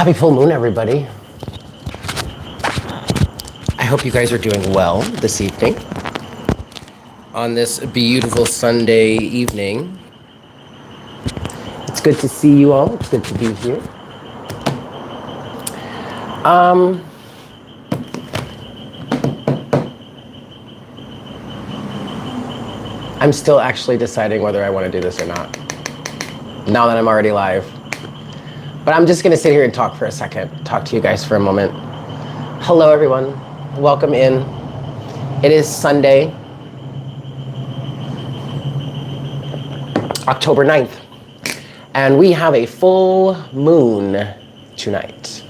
Happy full moon, everybody. I hope you guys are doing well this evening on this beautiful Sunday evening. It's good to see you all. It's good to be here. I'm still actually deciding whether I want to do this or not, now that I'm already live. But I'm just going to sit here and talk for a second, talk to you guys for a moment. Hello, everyone. Welcome in. It is Sunday, October 9th, and we have a full moon tonight.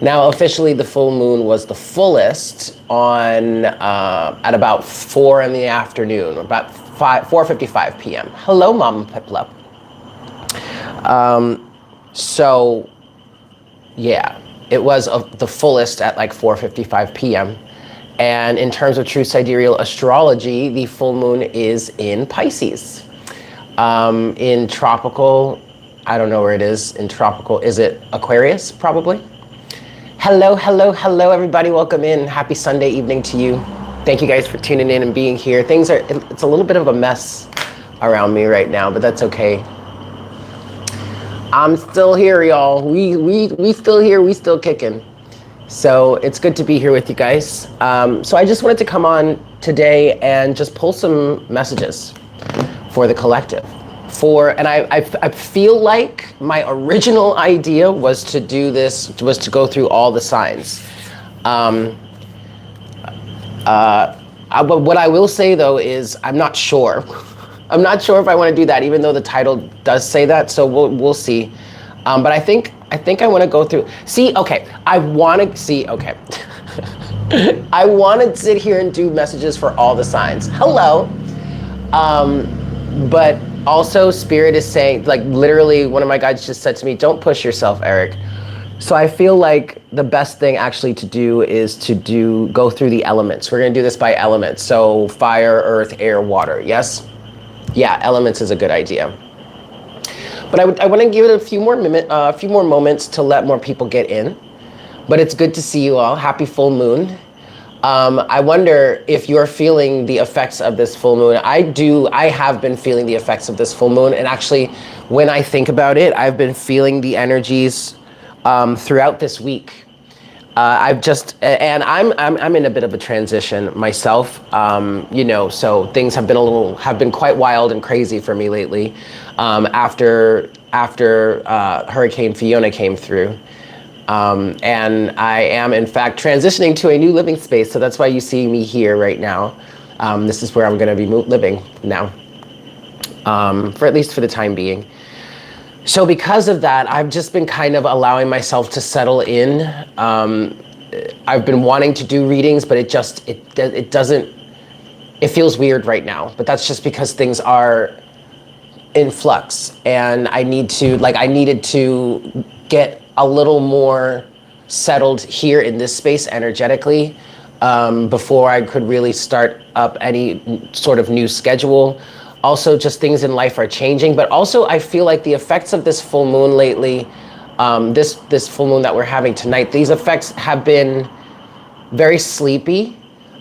Now, officially, the full moon was the fullest on at about 4 in the afternoon, about 4:55 p.m. Hello, Mom Piplup. So, yeah, it was the fullest at like 4:55 p.m. And in terms of true sidereal astrology, the full moon is in Pisces. In tropical, I don't know where it is. In tropical, is it Aquarius, probably? Hello, hello, hello, everybody. Welcome in. Happy Sunday evening to you. Thank you guys for tuning in and being here. It's a little bit of a mess around me right now, but that's okay. I'm still here, y'all. We still here. We still kicking. So it's good to be here with you guys. So I just wanted to come on today and just pull some messages for the collective. And I feel like my original idea was to do this, was to go through all the signs. But what I will say though is I'm not sure. I'm not sure if I want to do that, even though the title does say that. So we'll see. But I think I want to go through. See, okay. I want to sit here and do messages for all the signs. Hello. But also Spirit is saying, like literally one of my guides just said to me, don't push yourself, Eric. So I feel like the best thing actually to do is to go through the elements. We're going to do this by elements. So fire, earth, air, water. Yes? Yeah, elements is a good idea. But I want to give it a few more moments to let more people get in. But it's good to see you all. Happy full moon. I wonder if you're feeling the effects of this full moon. I have been feeling the effects of this full moon. And actually, when I think about it, I've been feeling the energies throughout this week. I'm in a bit of a transition myself, so things have been quite wild and crazy for me lately. After Hurricane Fiona came through. And I am in fact transitioning to a new living space. So that's why you see me here right now. This is where I'm going to be living now, for at least for the time being. So because of that, I've just been kind of allowing myself to settle in. I've been wanting to do readings, but it feels weird right now, but that's just because things are in flux and I needed to get a little more settled here in this space energetically, before I could really start up any sort of new schedule. Also, just things in life are changing, but also I feel like the effects of this full moon lately, this full moon that we're having tonight, these effects have been very sleepy.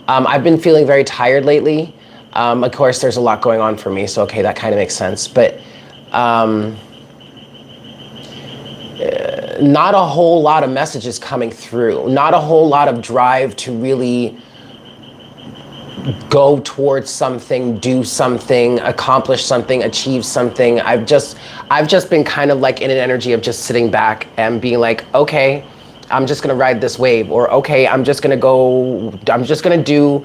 I've been feeling very tired lately. Of course, there's a lot going on for me, so okay, that kind of makes sense. But not a whole lot of messages coming through, not a whole lot of drive to really go towards something, do something, accomplish something, achieve something. I've just been kind of like in an energy of just sitting back and being like, okay, I'm just gonna ride this wave, or okay, I'm just gonna do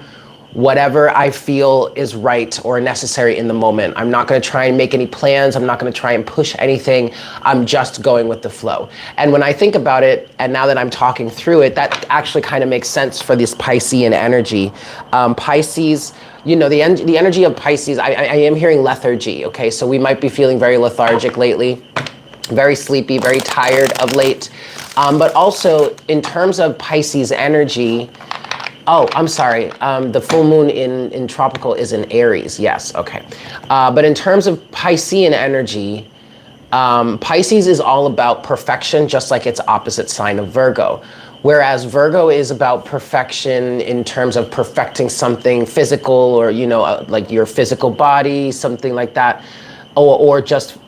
whatever I feel is right or necessary in the moment. I'm not gonna try and make any plans. I'm not gonna try and push anything. I'm just going with the flow. And when I think about it, and now that I'm talking through it, that actually kind of makes sense for this Piscean energy. Pisces, the energy of Pisces, I am hearing lethargy, okay? So we might be feeling very lethargic lately, very sleepy, very tired of late. But also in terms of Pisces energy, oh, I'm sorry. The full moon in tropical is in Aries. Yes, okay. But in terms of Piscean energy, Pisces is all about perfection, just like its opposite sign of Virgo. Whereas Virgo is about perfection in terms of perfecting something physical, or, you know, like your physical body, something like that, or just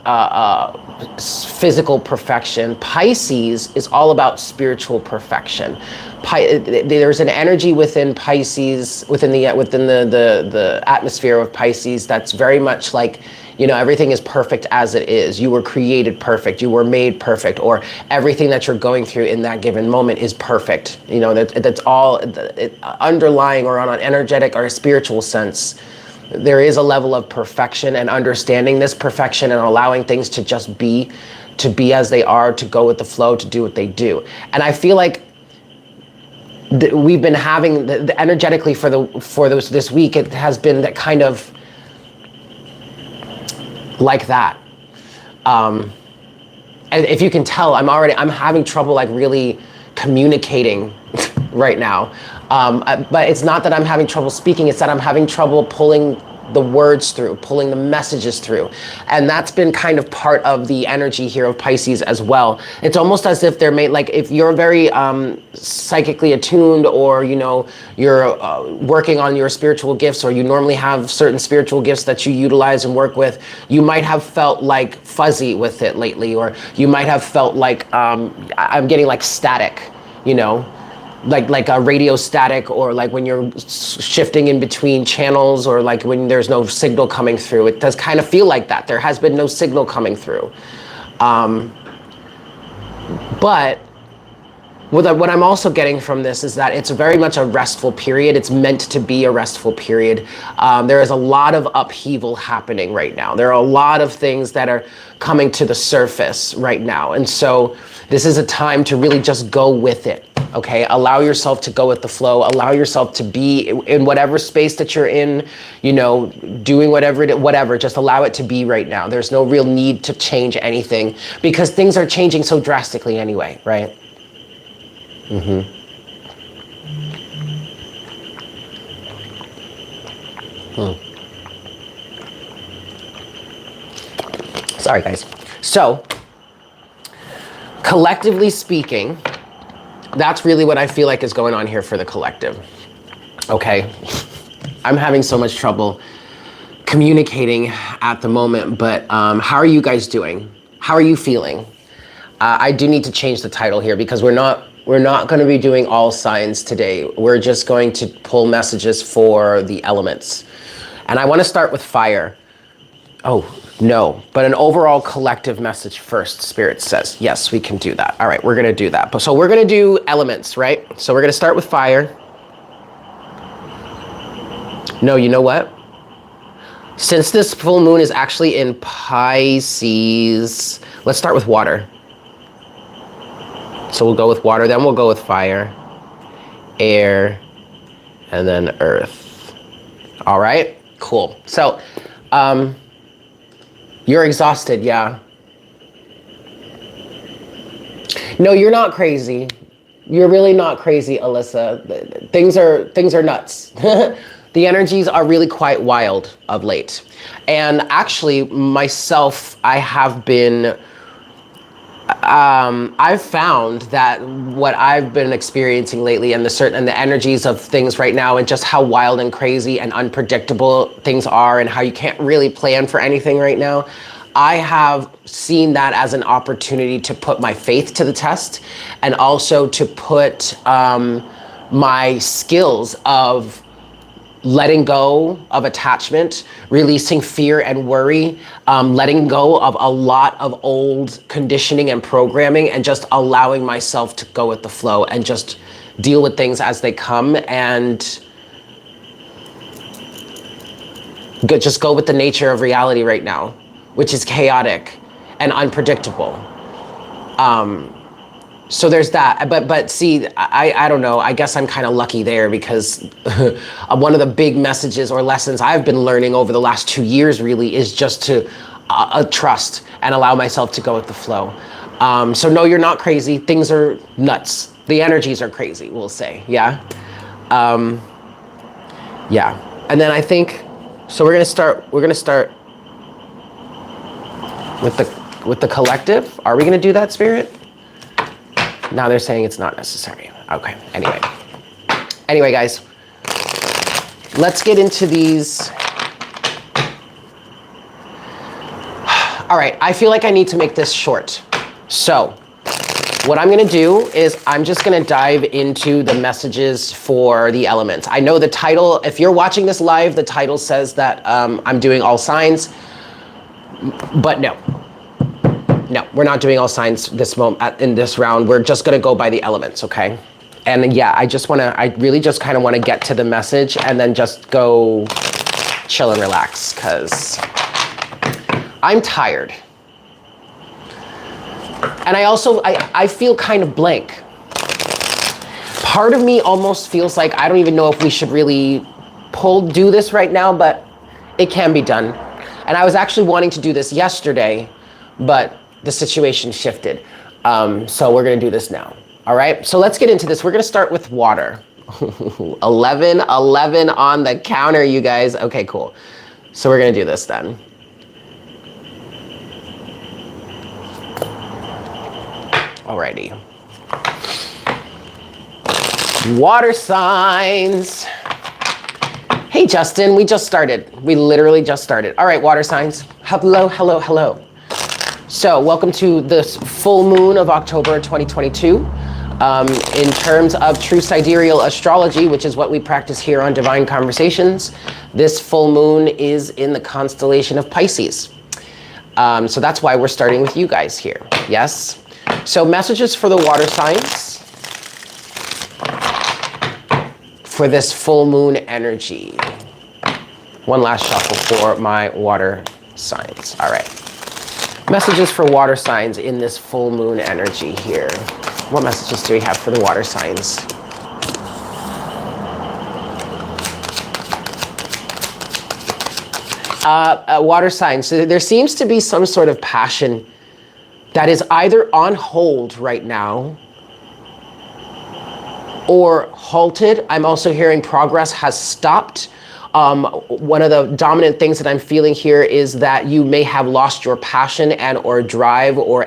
physical perfection. Pisces is all about spiritual perfection. There's an energy within Pisces, within the atmosphere of Pisces, that's very much like, you know, everything is perfect as it is. You were created perfect. You were made perfect. Or everything that you're going through in that given moment is perfect. You know, that's all underlying, or on an energetic or a spiritual sense. There is a level of perfection, and understanding this perfection and allowing things to just be, as they are, to go with the flow, to do what they do. And I feel like we've been having the energetically for this week, it has been that kind of like that. And if you can tell, I'm having trouble like really communicating right now. But it's not that I'm having trouble speaking, it's that I'm having trouble pulling the words through, pulling the messages through. And that's been kind of part of the energy here of Pisces as well. It's almost as if they're made, like if you're very psychically attuned, or, you know, you're working on your spiritual gifts, or you normally have certain spiritual gifts that you utilize and work with, you might have felt like fuzzy with it lately, or you might have felt like I'm getting like static, you know, like a radio static, or like when you're shifting in between channels, or like when there's no signal coming through. It does kind of feel like that. There has been no signal coming through. But what I'm also getting from this is that it's very much a restful period. It's meant to be a restful period. There is a lot of upheaval happening right now. There are a lot of things that are coming to the surface right now. And so this is a time to really just go with it. Okay, allow yourself to go with the flow. Allow yourself to be in whatever space that you're in, you know, doing whatever, just allow it to be right now. There's no real need to change anything, because things are changing so drastically anyway, right? Sorry, guys. So, collectively speaking, that's really what I feel like is going on here for the collective. Okay, I'm having so much trouble communicating at the moment, but how are you guys doing? How are you feeling? I do need to change the title here, because we're not going to be doing all signs today. We're just going to pull messages for the elements. And I want to start with fire. Oh, no, but an overall collective message first, Spirit says. Yes, we can do that. All right, we're going to do that. So we're going to do elements, right? So we're going to start with fire. No, you know what? Since this full moon is actually in Pisces, let's start with water. So we'll go with water, then we'll go with fire, air, and then earth. All right, cool. So, you're exhausted, yeah. No, you're not crazy. You're really not crazy, Alyssa. Things are nuts. The energies are really quite wild of late. And actually, myself, I have been, I've found that what I've been experiencing lately, and the energies of things right now, and just how wild and crazy and unpredictable things are, and how you can't really plan for anything right now, I have seen that as an opportunity to put my faith to the test, and also to put my skills of letting go of attachment, releasing fear and worry, letting go of a lot of old conditioning and programming, and just allowing myself to go with the flow and just deal with things as they come, and just go with the nature of reality right now, which is chaotic and unpredictable. So there's that, but see, I don't know, I guess I'm kind of lucky there, because one of the big messages or lessons I've been learning over the last 2 years really is just to trust and allow myself to go with the flow. So no, you're not crazy. Things are nuts. The energies are crazy, we'll say, yeah? Yeah, and then I think, so we're gonna start with the with the collective. Are we going to do that, Spirit? Now they're saying it's not necessary. Okay, anyway, guys, let's get into these. All right, I feel like I need to make this short. So what I'm gonna do is I'm just gonna dive into the messages for the elements. I know the title, if you're watching this live, the title says that I'm doing all signs, but no, we're not doing all signs this moment in this round. We're just gonna go by the elements, okay? And yeah, I really just kind of wanna get to the message and then just go chill and relax, because I'm tired. And I feel kind of blank. Part of me almost feels like I don't even know if we should really do this right now, but it can be done. And I was actually wanting to do this yesterday, but the situation shifted. So we're gonna do this now. All right, so let's get into this. We're gonna start with water. 11 on the counter, you guys. Okay, cool. So we're gonna do this then. Alrighty. Water signs. Hey, Justin, we just started. We literally just started. All right, water signs. Hello. So welcome to this full moon of October 2022. In terms of true sidereal astrology, which is what we practice here on Divine Conversations, this full moon is in the constellation of Pisces. So that's why we're starting with you guys here. Yes? So messages for the water signs for this full moon energy. One last shuffle for my water signs. All right. Messages for water signs in this full moon energy here. What messages do we have for the water signs? Water signs. So there seems to be some sort of passion that is either on hold right now or halted. I'm also hearing progress has stopped. One of the dominant things that I'm feeling here is that you may have lost your passion and or drive or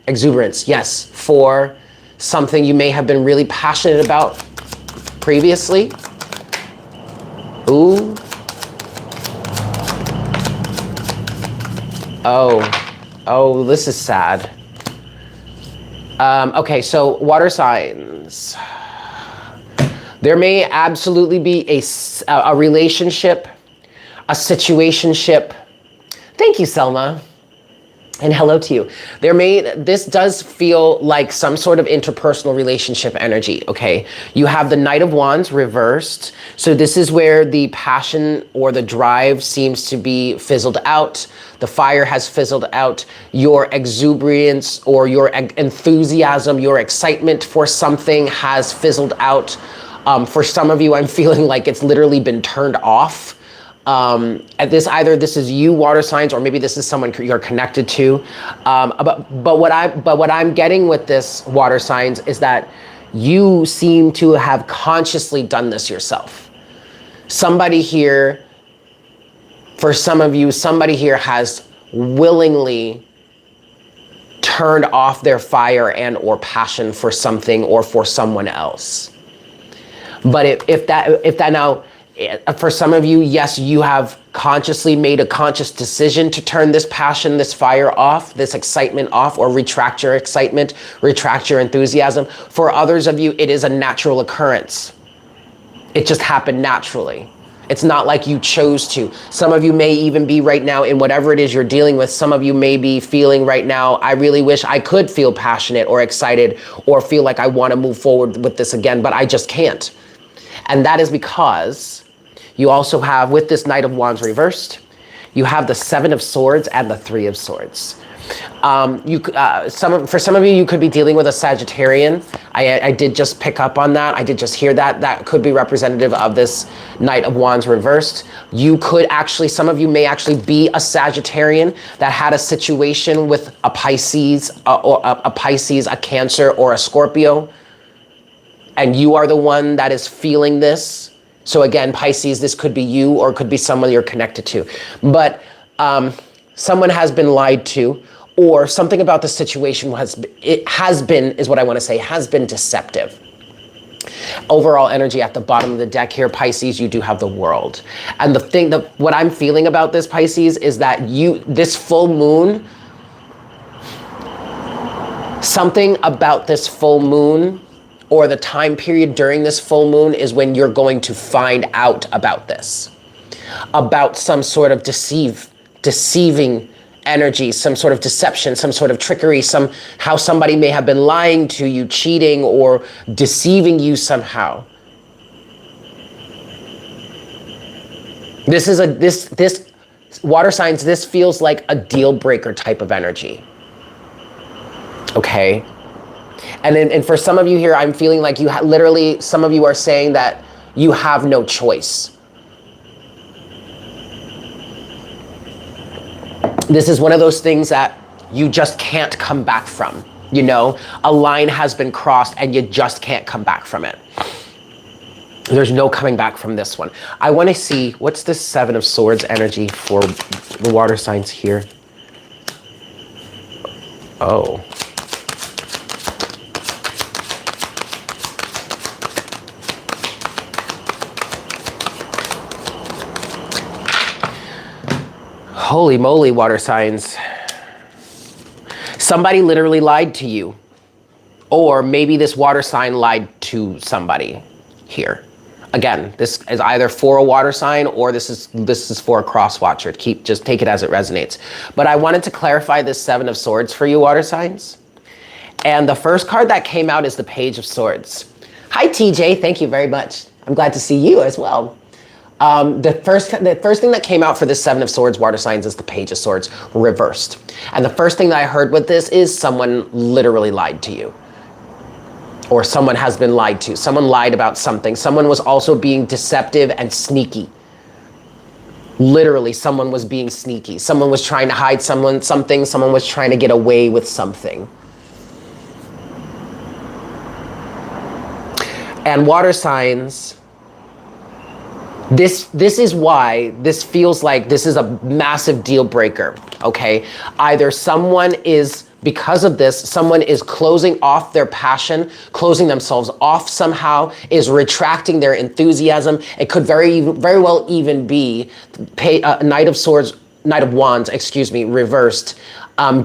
exuberance, yes, for something you may have been really passionate about previously. Ooh. Oh, this is sad. Okay, so water signs. There may absolutely be a relationship, a situationship. Thank you, Selma. And hello to you. This does feel like some sort of interpersonal relationship energy, okay? You have the Knight of Wands reversed. So this is where the passion or the drive seems to be fizzled out. The fire has fizzled out. Your exuberance or your enthusiasm, your excitement for something has fizzled out. For some of you, I'm feeling like it's literally been turned off. Either this is you, water signs, or maybe this is someone you're connected to. But what I'm getting with this, water signs, is that you seem to have consciously done this yourself. Somebody here, for some of you, somebody here has willingly turned off their fire and or passion for something or for someone else. But if that now, for some of you, yes, you have consciously made a conscious decision to turn this passion, this fire off, this excitement off, or retract your excitement, retract your enthusiasm. For others of you, it is a natural occurrence. It just happened naturally. It's not like you chose to. Some of you may even be right now in whatever it is you're dealing with. Some of you may be feeling right now, I really wish I could feel passionate or excited or feel like I want to move forward with this again, but I just can't. And that is because you also have, with this Knight of Wands reversed, you have the Seven of Swords and the Three of Swords. For some of you, you could be dealing with a Sagittarian. I did just pick up on that. I did just hear that. That could be representative of this Knight of Wands reversed. You could actually, some of you may actually be a Sagittarian that had a situation with a Pisces, a Cancer, or a Scorpio. And you are the one that is feeling this. So again, Pisces, this could be you or it could be someone you're connected to. But someone has been lied to, or something about the situation has been, is what I want to say, has been deceptive. Overall energy at the bottom of the deck here, Pisces, you do have the World. And the thing that, what I'm feeling about this, Pisces, is that this full moon, something about this full moon or the time period during this full moon is when you're going to find out about this, about some sort of deceiving energy, some sort of deception, some sort of trickery, how somebody may have been lying to you, cheating or deceiving you somehow. This water signs, this feels like a deal breaker type of energy. Okay. And for some of you here, I'm feeling like literally, some of you are saying that you have no choice. This is one of those things that you just can't come back from. You know, a line has been crossed and you just can't come back from it. There's no coming back from this one. I want to see, what's this Seven of Swords energy for the water signs here? Oh. Holy moly, water signs. Somebody literally lied to you. Or maybe this water sign lied to somebody here. Again, this is either for a water sign or this is for a cross watcher. Just take it as it resonates. But I wanted to clarify this Seven of Swords for you, water signs. And the first card that came out is the Page of Swords. Hi, TJ. Thank you very much. I'm glad to see you as well. The first thing that came out for this Seven of Swords water signs is the Page of Swords reversed. And the first thing that I heard with this is someone literally lied to you. Or someone has been lied to. Someone lied about something. Someone was also being deceptive and sneaky. Literally, someone was being sneaky. Someone was trying to hide something. Someone was trying to get away with something. And water signs, this is why this feels like this is a massive deal breaker, okay? Either someone is, because of this, someone is closing off their passion, closing themselves off somehow, is retracting their enthusiasm. It could very well even be Knight of Wands, excuse me, reversed.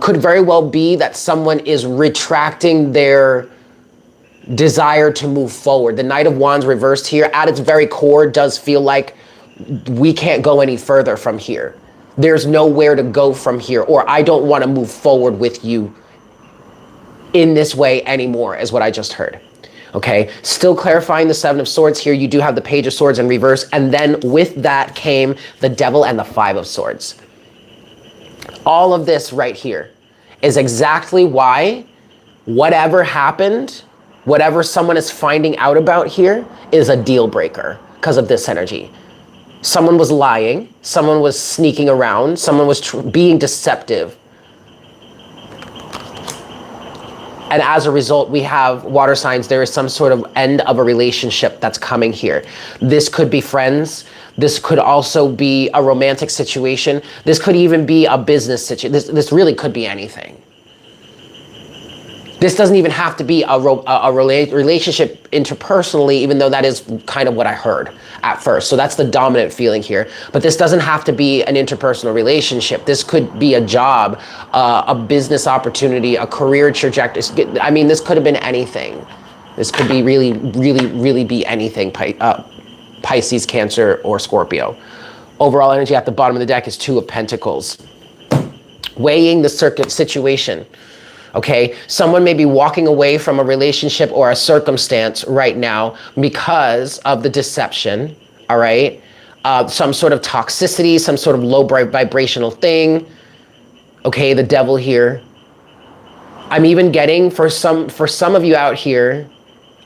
Could very well be that someone is retracting their desire to move forward. The Knight of Wands reversed here at its very core does feel like we can't go any further from here. There's nowhere to go from here, or I don't want to move forward with you in this way anymore, is what I just heard. Okay, still clarifying the Seven of Swords here. You do have the Page of Swords in reverse, and then with that came the Devil and the Five of Swords. All of this right here is exactly why whatever happened, whatever someone is finding out about here is a deal breaker because of this energy. Someone was lying, someone was sneaking around, someone was being deceptive. And as a result, we have water signs. There is some sort of end of a relationship that's coming here. This could be friends. This could also be a romantic situation. This could even be a business situation. This really could be anything. This doesn't even have to be a relationship interpersonally, even though that is kind of what I heard at first. So that's the dominant feeling here. But this doesn't have to be an interpersonal relationship. This could be a job, a business opportunity, a career trajectory. I mean, this could have been anything. This could be really be anything, Pisces, Cancer, or Scorpio. Overall energy at the bottom of the deck is Two of Pentacles. Weighing the situation. Okay, someone may be walking away from a relationship or a circumstance right now because of the deception, all right? Some sort of toxicity, some sort of low vibrational thing. Okay, the Devil here. I'm even getting, for some of you out here,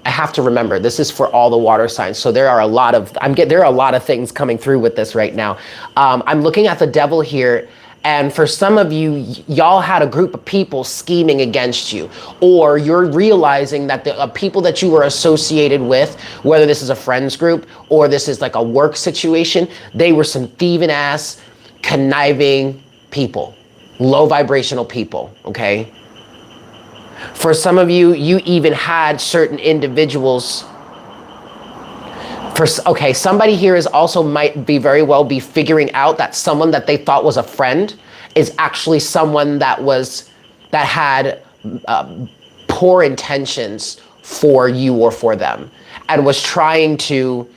I have to remember, this is for all the water signs. So there are a lot of, there are a lot of things coming through with this right now. I'm looking at the Devil here And for some of you, y'all had a group of people scheming against you, or you're realizing that the people that you were associated with, whether this is a friends group or this is like a work situation, they were some thieving ass, conniving people, low vibrational people, okay? For some of you, you even had certain individuals. Okay, somebody here is also might be very well be figuring out that someone that they thought was a friend is actually someone that had poor intentions for you or for them, and was trying to,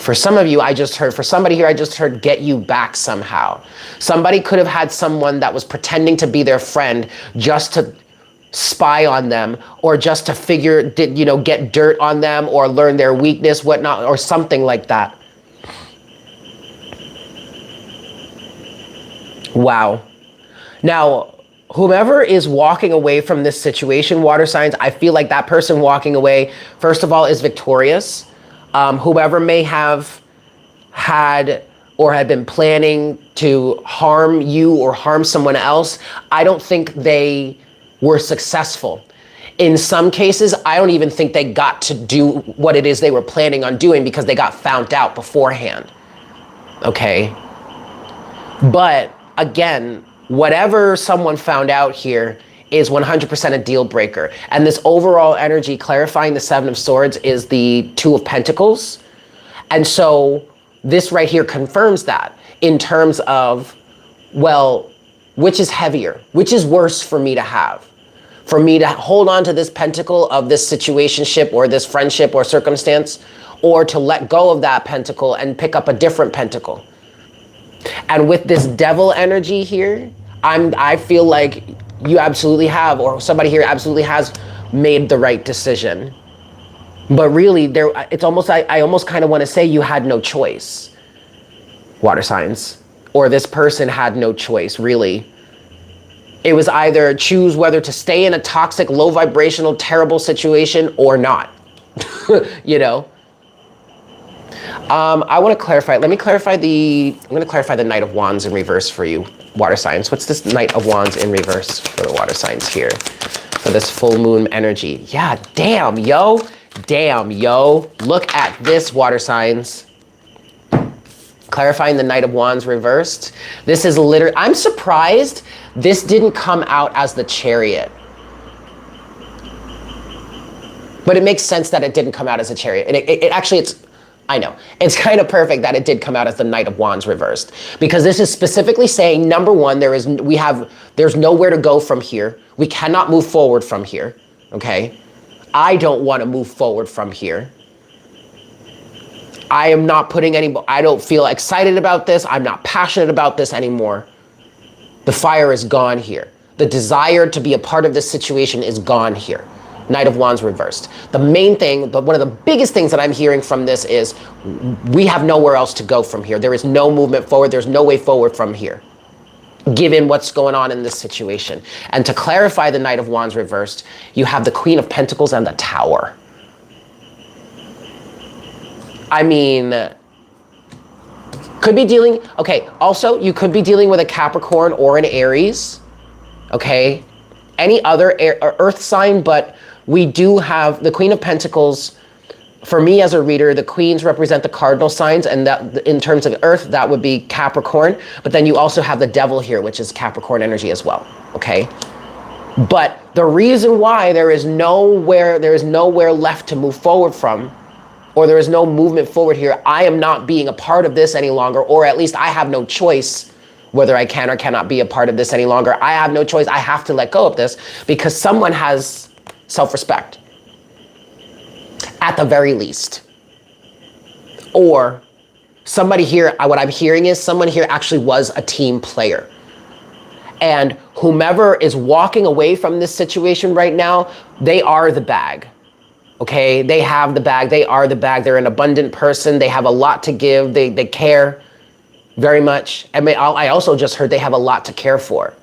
for some of you, for somebody here, I just heard get you back somehow. Somebody could have had someone that was pretending to be their friend just to spy on them, or just to get dirt on them, or learn their weakness, whatnot, or something like that. Wow. Now, whomever is walking away from this situation, water signs, I feel like that person walking away, first of all, is victorious. Whoever may have had or had been planning to harm you or harm someone else, I don't think they were successful. In some cases, I don't even think they got to do what it is they were planning on doing, because they got found out beforehand. Okay? But again, whatever someone found out here is 100% a deal breaker. And this overall energy clarifying the Seven of Swords is the Two of Pentacles. And so this right here confirms that in terms of, well, which is heavier? Which is worse for me to have? For me to hold on to this pentacle of this situationship or this friendship or circumstance, or to let go of that pentacle and pick up a different pentacle? And with this devil energy here, I feel like you absolutely have, or somebody here absolutely has made the right decision. But really, it's almost, I almost kind of want to say you had no choice, water signs, or this person had no choice, really. It was either choose whether to stay in a toxic, low vibrational, terrible situation or not, you know? I want to clarify, I'm going to clarify the Knight of Wands in reverse for you, water signs. What's this Knight of Wands in reverse for the water signs here? For this full moon energy. Yeah, damn, yo. Look at this, water signs. Clarifying the Knight of Wands reversed. This is literally, I'm surprised this didn't come out as the Chariot. But it makes sense that it didn't come out as a Chariot. And it actually, I know, it's kind of perfect that it did come out as the Knight of Wands reversed, because this is specifically saying, number one, there's nowhere to go from here. We cannot move forward from here, okay? I don't want to move forward from here. I am not I don't feel excited about this. I'm not passionate about this anymore. The fire is gone here. The desire to be a part of this situation is gone here. Knight of Wands reversed. The main thing, but one of the biggest things that I'm hearing from this is we have nowhere else to go from here. There is no movement forward. There's no way forward from here, given what's going on in this situation. And to clarify the Knight of Wands reversed, you have the Queen of Pentacles and the Tower. I mean, could be dealing, okay, also you could be dealing with a Capricorn or an Aries, okay? Any other earth sign, but we do have the Queen of Pentacles. For me as a reader, the queens represent the cardinal signs, and that in terms of earth, that would be Capricorn. But then you also have the devil here, which is Capricorn energy as well, okay? But the reason why there is nowhere left to move forward from, or there is no movement forward here, I am not being a part of this any longer, or at least I have no choice whether I can or cannot be a part of this any longer. I have no choice. I have to let go of this, because someone has self-respect, at the very least. Or somebody here, what I'm hearing is someone here actually was a team player. And whomever is walking away from this situation right now, they are the bag. Okay, they have the bag, they are the bag, they're an abundant person, they have a lot to give, they care very much. I also just heard they have a lot to care for.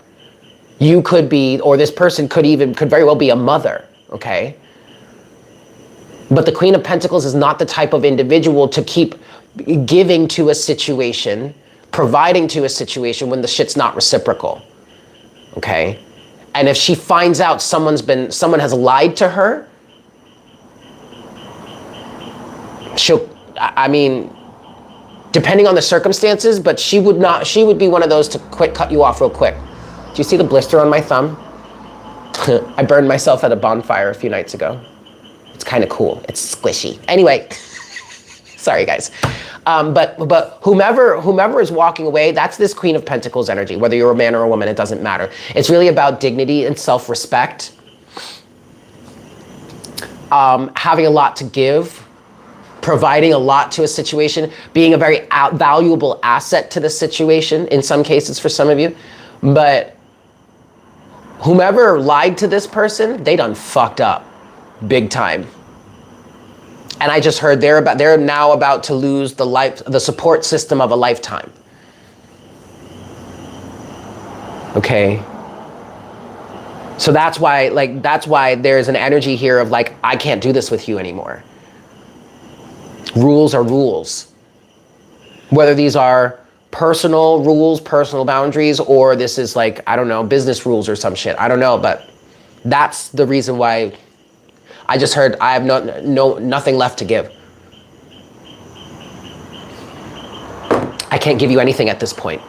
You could be, or this person could very well be a mother, okay? But the Queen of Pentacles is not the type of individual to keep giving to a situation providing to a situation when the shit's not reciprocal, okay? And if she finds out someone has lied to her, I mean, depending on the circumstances, but she would be one of those to cut you off real quick. Do you see the blister on my thumb? I burned myself at a bonfire a few nights ago. It's kind of cool. It's squishy. Anyway, sorry guys. But whomever is walking away, that's this Queen of Pentacles energy. Whether you're a man or a woman, it doesn't matter. It's really about dignity and self-respect. Having a lot to give, providing a lot to a situation, being a very valuable asset to the situation in some cases for some of you. But whomever lied to this person, they done fucked up big time. And I just heard they're now about to lose the support system of a lifetime. Okay. So that's why there's an energy here of like, I can't do this with you anymore. Rules are rules. Whether these are personal rules, personal boundaries, or this is like, I don't know, business rules or some shit. I don't know, but that's the reason why I just heard I have nothing left to give. I can't give you anything at this point.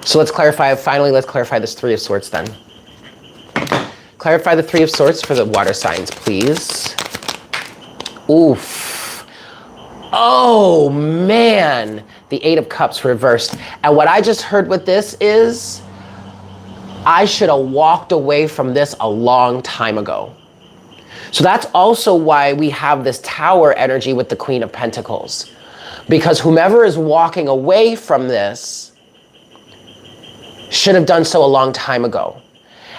So let's clarify this Three of Swords then. Clarify the Three of Swords for the water signs, please. Oof. Oh man, the Eight of Cups reversed. And what I just heard with this is, I should have walked away from this a long time ago. So that's also why we have this Tower energy with the Queen of Pentacles. Because whomever is walking away from this should have done so a long time ago.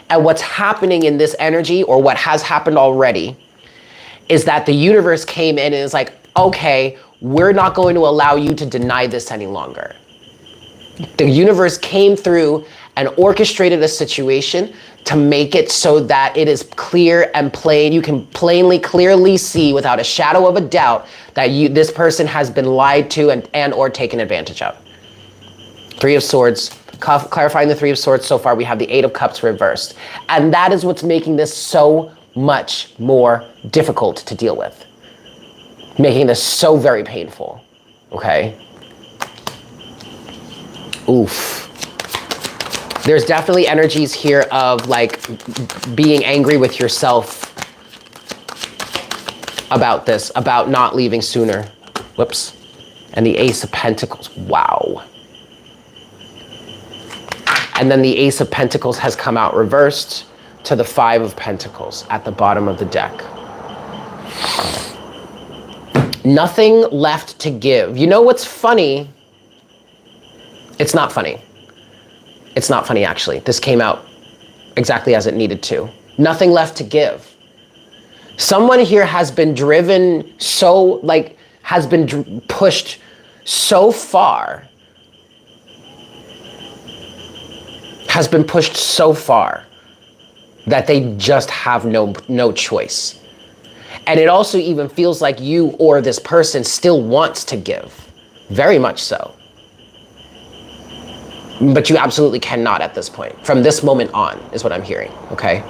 And what's happening in this energy, or what has happened already, is that the universe came in and is like, okay, we're not going to allow you to deny this any longer. The universe came through and orchestrated a situation to make it so that it is clear and plain. You can clearly see without a shadow of a doubt that this person has been lied to and or taken advantage of. Three of Swords, clarifying the Three of Swords so far, we have the Eight of Cups reversed. And that is what's making this so much more difficult to deal with. Making this so very painful, okay? Oof. There's definitely energies here of like being angry with yourself about this, about not leaving sooner. Whoops. And the Ace of Pentacles, wow. And then the Ace of Pentacles has come out reversed to the Five of Pentacles at the bottom of the deck. Nothing left to give. You know what's funny? It's not funny. It's not funny, actually. This came out exactly as it needed to. Nothing left to give. Someone here has been driven so, has been pushed so far. Has been pushed so far that they just have no choice. And it also even feels like you or this person still wants to give. Very much so. But you absolutely cannot at this point. From this moment on, is what I'm hearing, okay?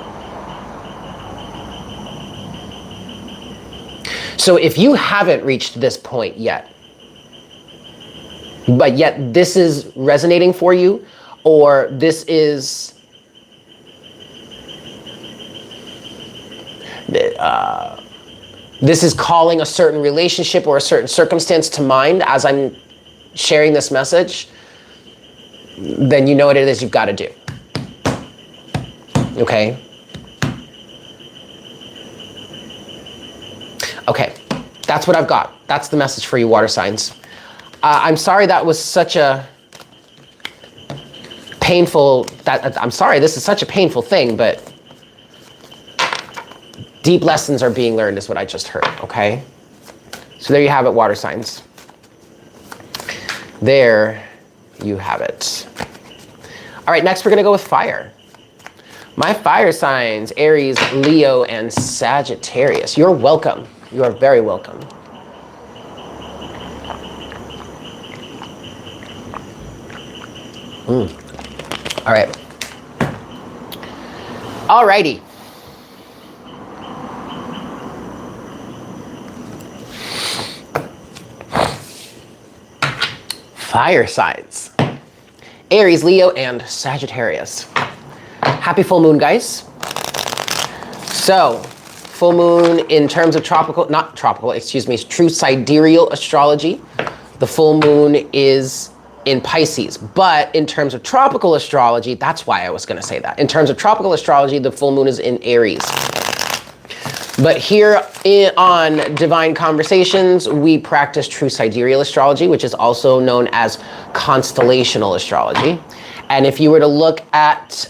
So if you haven't reached this point yet, but yet this is resonating for you, or this is calling a certain relationship or a certain circumstance to mind as I'm sharing this message, then you know what it is you've got to do. Okay? Okay, that's what I've got. That's the message for you, water signs. I'm sorry that was such a painful, I'm sorry this is such a painful thing, but deep lessons are being learned is what I just heard, okay? So there you have it, water signs. There you have it. All right, next we're gonna go with fire. My fire signs, Aries, Leo, and Sagittarius. You're welcome. You are very welcome. All right. Alrighty. Fire signs. Aries, Leo, and Sagittarius. Happy full moon, guys. So, full moon in terms of true sidereal astrology. The full moon is in Pisces, but in terms of tropical astrology, that's why I was gonna say that. In terms of tropical astrology, the full moon is in Aries. But here on Divine Conversations, we practice true sidereal astrology, which is also known as constellational astrology. And if you were to look at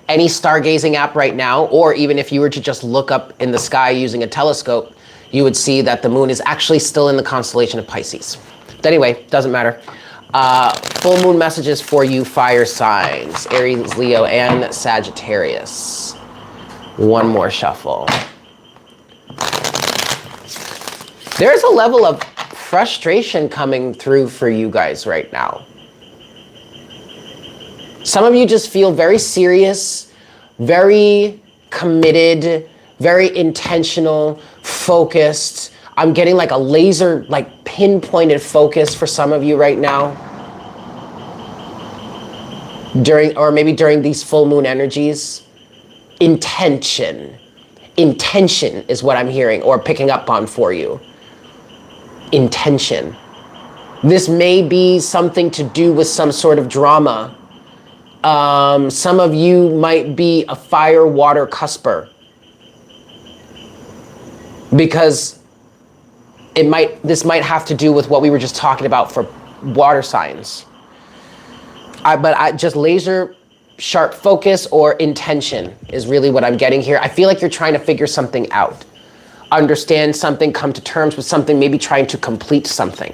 any stargazing app right now, or even if you were to just look up in the sky using a telescope, you would see that the moon is actually still in the constellation of Pisces. But anyway, doesn't matter. Full moon messages for you fire signs, Aries, Leo, and Sagittarius. One more shuffle. There's a level of frustration coming through for you guys right now. Some of you just feel very serious, very committed, very intentional, focused. I'm getting like a laser, like pinpointed focus for some of you right now. Maybe during these full moon energies. Intention is what I'm hearing or picking up on for you. Intention. This may be something to do with some sort of drama. Some of you might be a fire water cusper, because this might have to do with what we were just talking about for water signs. But just laser sharp focus or intention is really what I'm getting here. I feel like you're trying to figure something out, understand something, come to terms with something, maybe trying to complete something.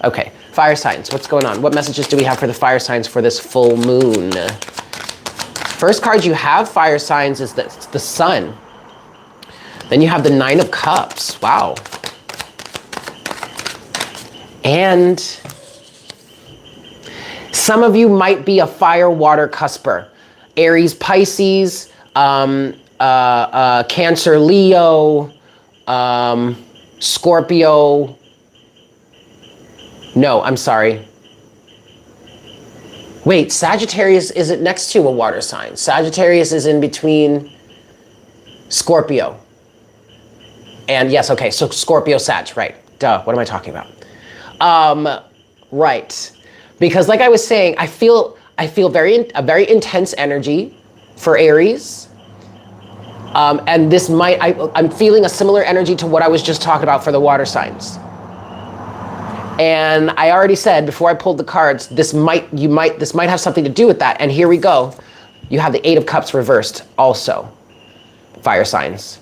Okay, fire signs, what's going on? What messages do we have for the fire signs for this full moon? First card you have, fire signs, is the Sun. Then you have the Nine of Cups. Wow. And some of you might be a fire water cusper. Aries, Pisces, Cancer, Leo, Scorpio. No, I'm sorry. Wait, Sagittarius isn't next to a water sign. Sagittarius is in between Scorpio. And yes, okay, so Scorpio, Sag, right. Duh, what am I talking about? Right. Because like I was saying, I feel a very intense energy for Aries. And this I'm feeling a similar energy to what I was just talking about for the water signs. And I already said before I pulled the cards, this might have something to do with that. And here we go. You have the Eight of Cups reversed also. Fire signs.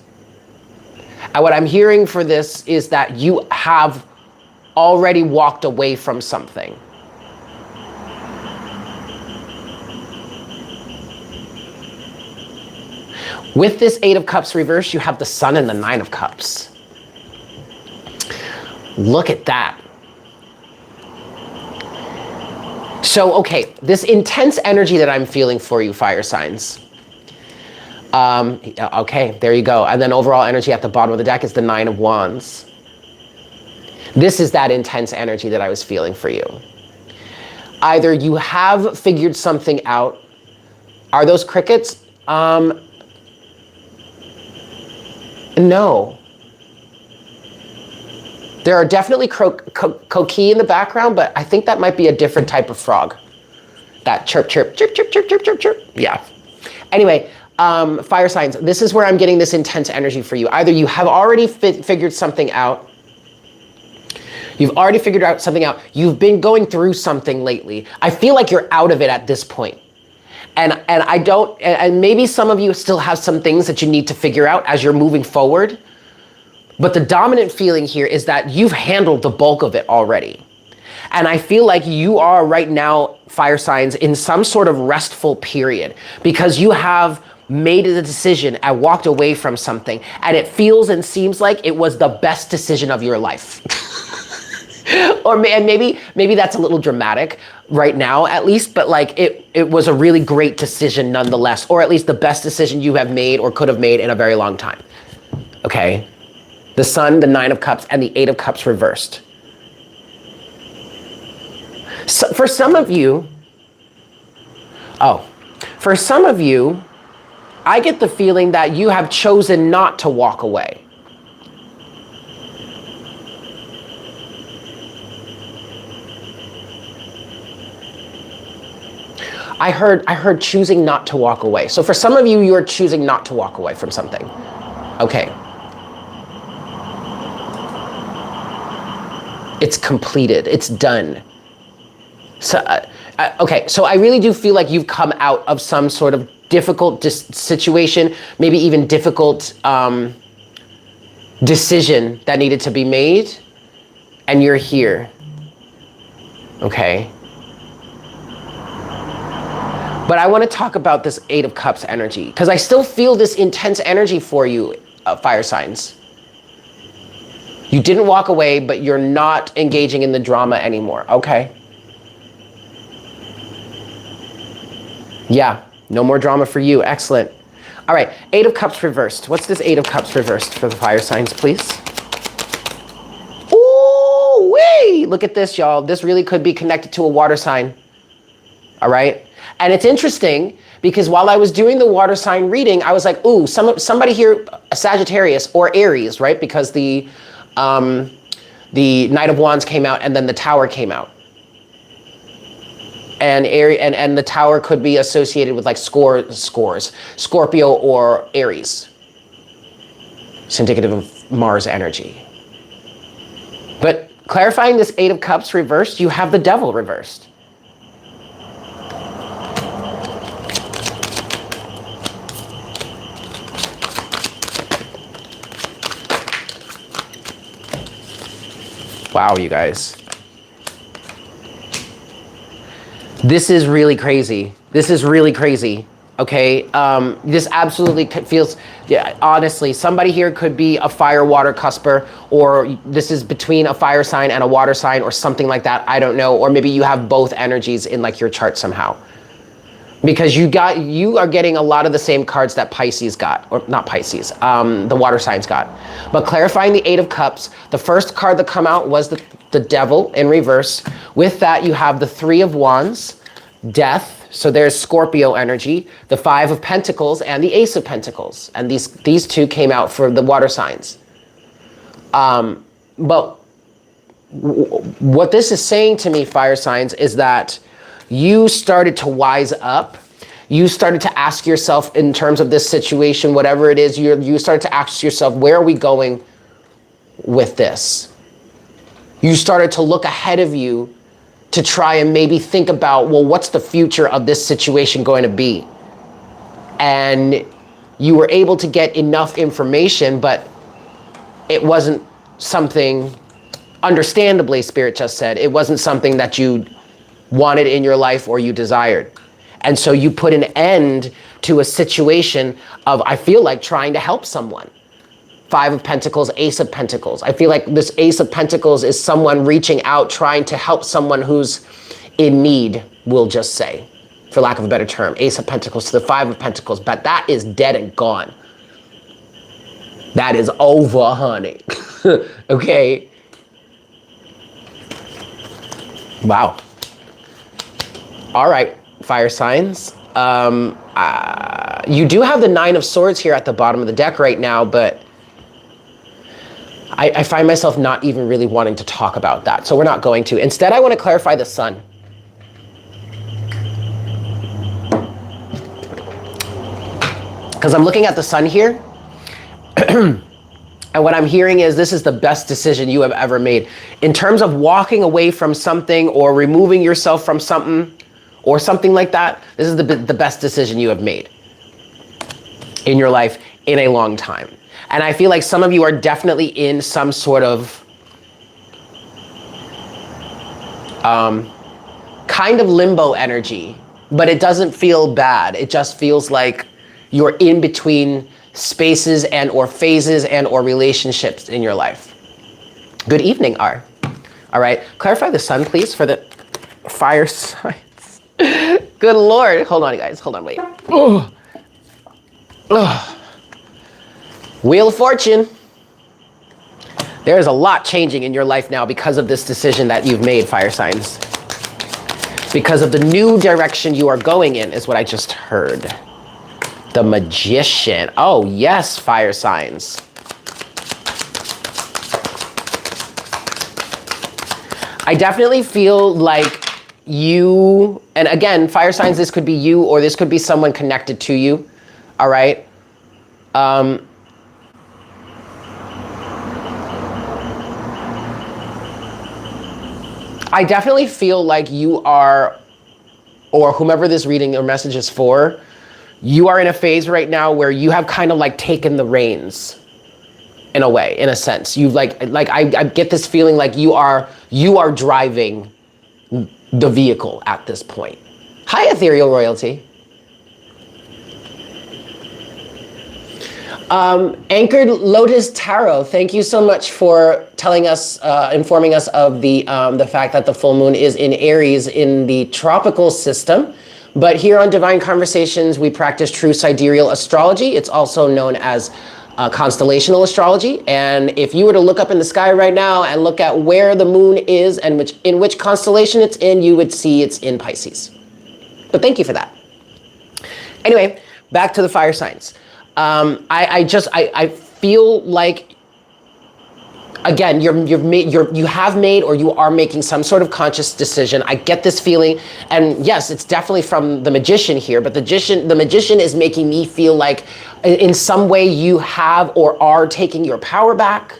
And what I'm hearing for this is that you have already walked away from something. With this Eight of Cups reversed, you have the Sun and the Nine of Cups. Look at that. So, okay, this intense energy that I'm feeling for you, fire signs. Okay, there you go. And then overall energy at the bottom of the deck is the Nine of Wands. This is that intense energy that I was feeling for you. Either you have figured something out. Are those crickets? No. There are definitely coquille in the background, but I think that might be a different type of frog. That chirp, chirp, chirp, chirp, chirp, chirp, chirp, chirp. Yeah. Anyway, fire signs. This is where I'm getting this intense energy for you. Either you have already figured something out. You've already figured out something out. You've been going through something lately. I feel like you're out of it at this point. And maybe some of you still have some things that you need to figure out as you're moving forward. But the dominant feeling here is that you've handled the bulk of it already. And I feel like you are right now, fire signs, in some sort of restful period because you have made a decision and walked away from something. And it feels and seems like it was the best decision of your life. and maybe that's a little dramatic right now, at least, but like it was a really great decision nonetheless, or at least the best decision you have made or could have made in a very long time. Okay? The Sun, the Nine of Cups, and the Eight of Cups reversed. So for some of you, I get the feeling that you have chosen not to walk away. I heard choosing not to walk away. So for some of you, you're choosing not to walk away from something. Okay. It's completed. It's done. So, okay, so I really do feel like you've come out of some sort of difficult situation, maybe even difficult decision that needed to be made, and you're here. Okay. But I want to talk about this Eight of Cups energy, because I still feel this intense energy for you, fire signs. You didn't walk away, but you're not engaging in the drama anymore. Okay. Yeah, no more drama for you. Excellent. All right, Eight of Cups reversed. What's this Eight of Cups reversed for the fire signs, please? Ooh, wait, look at this, y'all. This really could be connected to a water sign. All right. And it's interesting because while I was doing the water sign reading, I was like, ooh, somebody here, a Sagittarius or Aries, right? Because the Knight of Wands came out and then the Tower came out. And the Tower could be associated with like Scorpio or Aries. It's indicative of Mars energy. But clarifying this Eight of Cups reversed, you have the Devil reversed. Wow, you guys. This is really crazy. This is really crazy. Okay, this absolutely feels, yeah, honestly, somebody here could be a fire-water cusper, or this is between a fire sign and a water sign or something like that. I don't know. Or maybe you have both energies in like your chart somehow. Because you are getting a lot of the same cards that Pisces got, or not Pisces, the water signs got. But clarifying the Eight of Cups, the first card that come out was the Devil in reverse. With that, you have the Three of Wands, Death. So there's Scorpio energy, the Five of Pentacles, and the Ace of Pentacles. And these two came out for the water signs. But what this is saying to me, fire signs, is that you started to wise up. You started to ask yourself, in terms of this situation, whatever it is, you started to ask yourself, where are we going with this? You started to look ahead of you to try and maybe think about, well, what's the future of this situation going to be? And you were able to get enough information, but it wasn't something, understandably, Spirit just said, it wasn't something that you wanted in your life or you desired. And so you put an end to a situation of, I feel like, trying to help someone. Five of Pentacles, Ace of Pentacles. I feel like this Ace of Pentacles is someone reaching out, trying to help someone who's in need, we'll just say, for lack of a better term. Ace of Pentacles to the Five of Pentacles, but that is dead and gone. That is over, honey. Okay. Wow. All right, fire signs. You do have the Nine of Swords here at the bottom of the deck right now, but I find myself not even really wanting to talk about that. So we're not going to. Instead, I want to clarify the Sun. Because I'm looking at the Sun here. And what I'm hearing is this is the best decision you have ever made. In terms of walking away from something or removing yourself from something, or something like that, this is the best decision you have made in your life in a long time. And I feel like some of you are definitely in some sort of kind of limbo energy, but it doesn't feel bad. It just feels like you're in between spaces and or phases and or relationships in your life. Good evening, R. All right, clarify the sun, please, for the fire signs. Good Lord. Hold on, guys. Hold on, wait. Ugh. Ugh. Wheel of Fortune. There is a lot changing in your life now because of this decision that you've made, fire signs. Because of the new direction you are going in, is what I just heard. The Magician. Oh, yes, fire signs. I definitely feel like you, and again, fire signs, this could be you or this could be someone connected to you, all right? I definitely feel like you are, or whomever this reading or message is for, you are in a phase right now where you have kind of like taken the reins in a way, in a sense. You've I get this feeling like you are driving the vehicle at this point. Hi, Ethereal Royalty. Anchored Lotus Tarot, thank you so much for telling us, informing us of the fact that the full moon is in Aries in the tropical system. But here on Divine Conversations, we practice true sidereal astrology. It's also known as constellational astrology. And if you were to look up in the sky right now and look at where the moon is and in which constellation it's in, you would see it's in Pisces. But thank you for that. Anyway, back to the fire signs. I feel like, again, you have made or you are making some sort of conscious decision. I get this feeling, and yes, it's definitely from the Magician here, but the Magician is making me feel like in some way you have or are taking your power back.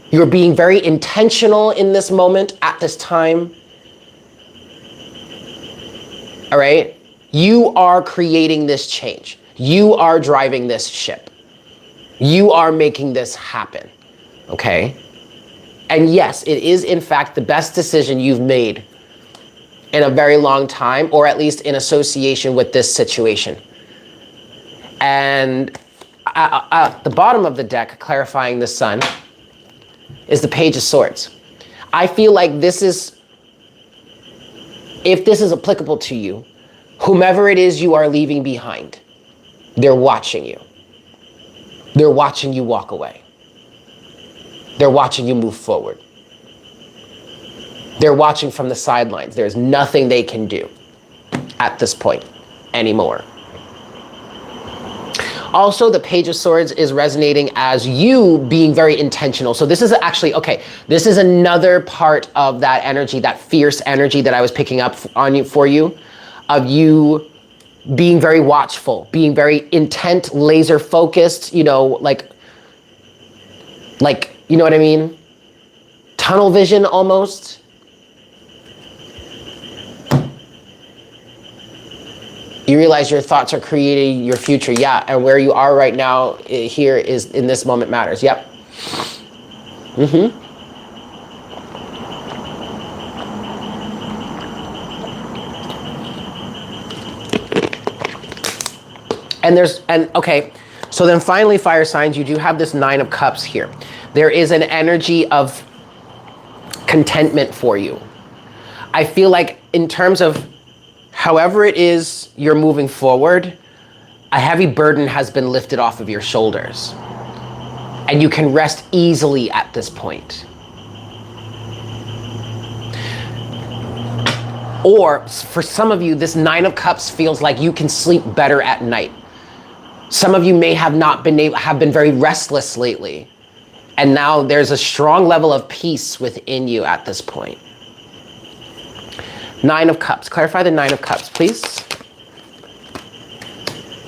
You're being very intentional in this moment at this time. All right? You are creating this change. You are driving this ship. You are making this happen, okay? And yes, it is in fact the best decision you've made in a very long time, or at least in association with this situation. And at the bottom of the deck, clarifying the sun, is the Page of Swords. I feel like this is, if this is applicable to you, whomever it is you are leaving behind, they're watching you. They're watching you walk away. They're watching you move forward. They're watching from the sidelines. There's nothing they can do at this point anymore. Also, the Page of Swords is resonating as you being very intentional. So this is actually, okay, this is another part of that energy, that fierce energy that I was picking up on you, for you, of you being very watchful, being very intent, laser focused, you know, like, you know what I mean? Tunnel vision almost. You realize your thoughts are creating your future. Yeah, and where you are right now here is in this moment matters. Yep. And okay, so then finally, fire signs, you do have this Nine of Cups here. There is an energy of contentment for you. I feel like in terms of however it is you're moving forward, a heavy burden has been lifted off of your shoulders. And you can rest easily at this point. Or for some of you, this Nine of Cups feels like you can sleep better at night. Some of you may have not been have been very restless lately. And now there's a strong level of peace within you at this point. Nine of Cups. Clarify the Nine of Cups, please.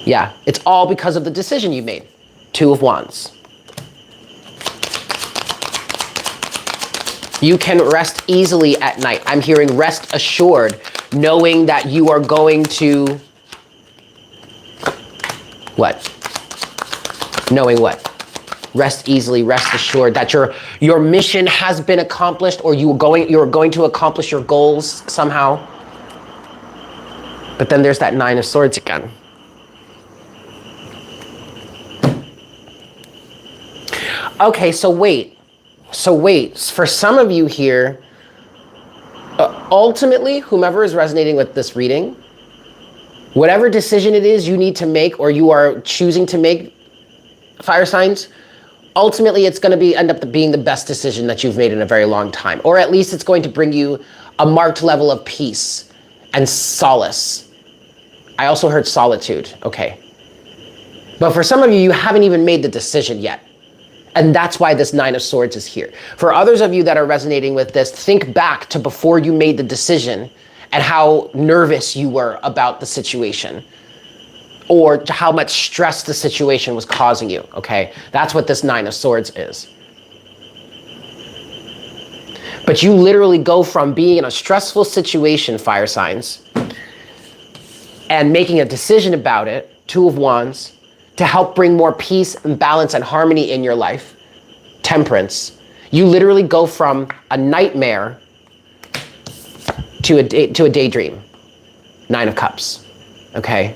Yeah, it's all because of the decision you made. Two of Wands. You can rest easily at night. I'm hearing rest assured, knowing that you are going to... What? Knowing what? Rest easily, rest assured that your mission has been accomplished, or you're going to accomplish your goals somehow. But then there's that Nine of Swords again. Okay, so wait. So wait, for some of you here, ultimately, whomever is resonating with this reading, whatever decision it is you need to make or you are choosing to make, fire signs, ultimately it's going to end up being the best decision that you've made in a very long time. Or at least it's going to bring you a marked level of peace and solace. I also heard solitude. Okay. But for some of you, you haven't even made the decision yet. And that's why this Nine of Swords is here. For others of you that are resonating with this, think back to before you made the decision and how nervous you were about the situation or how much stress the situation was causing you, okay? That's what this Nine of Swords is. But you literally go from being in a stressful situation, fire signs, and making a decision about it, Two of Wands, to help bring more peace and balance and harmony in your life, Temperance. You literally go from a nightmare to a daydream, Nine of Cups, okay?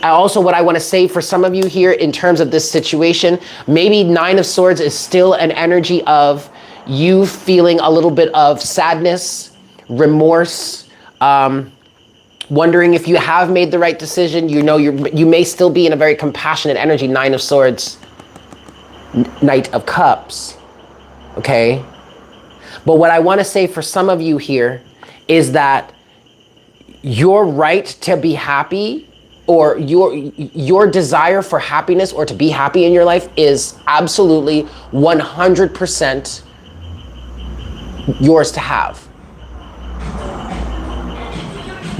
Also, what I want to say for some of you here in terms of this situation, maybe Nine of Swords is still an energy of you feeling a little bit of sadness, remorse, wondering if you have made the right decision. You know, you may still be in a very compassionate energy, Nine of Swords, Knight of Cups, okay? But what I want to say for some of you here is that your right to be happy or your desire for happiness or to be happy in your life is absolutely 100% yours to have.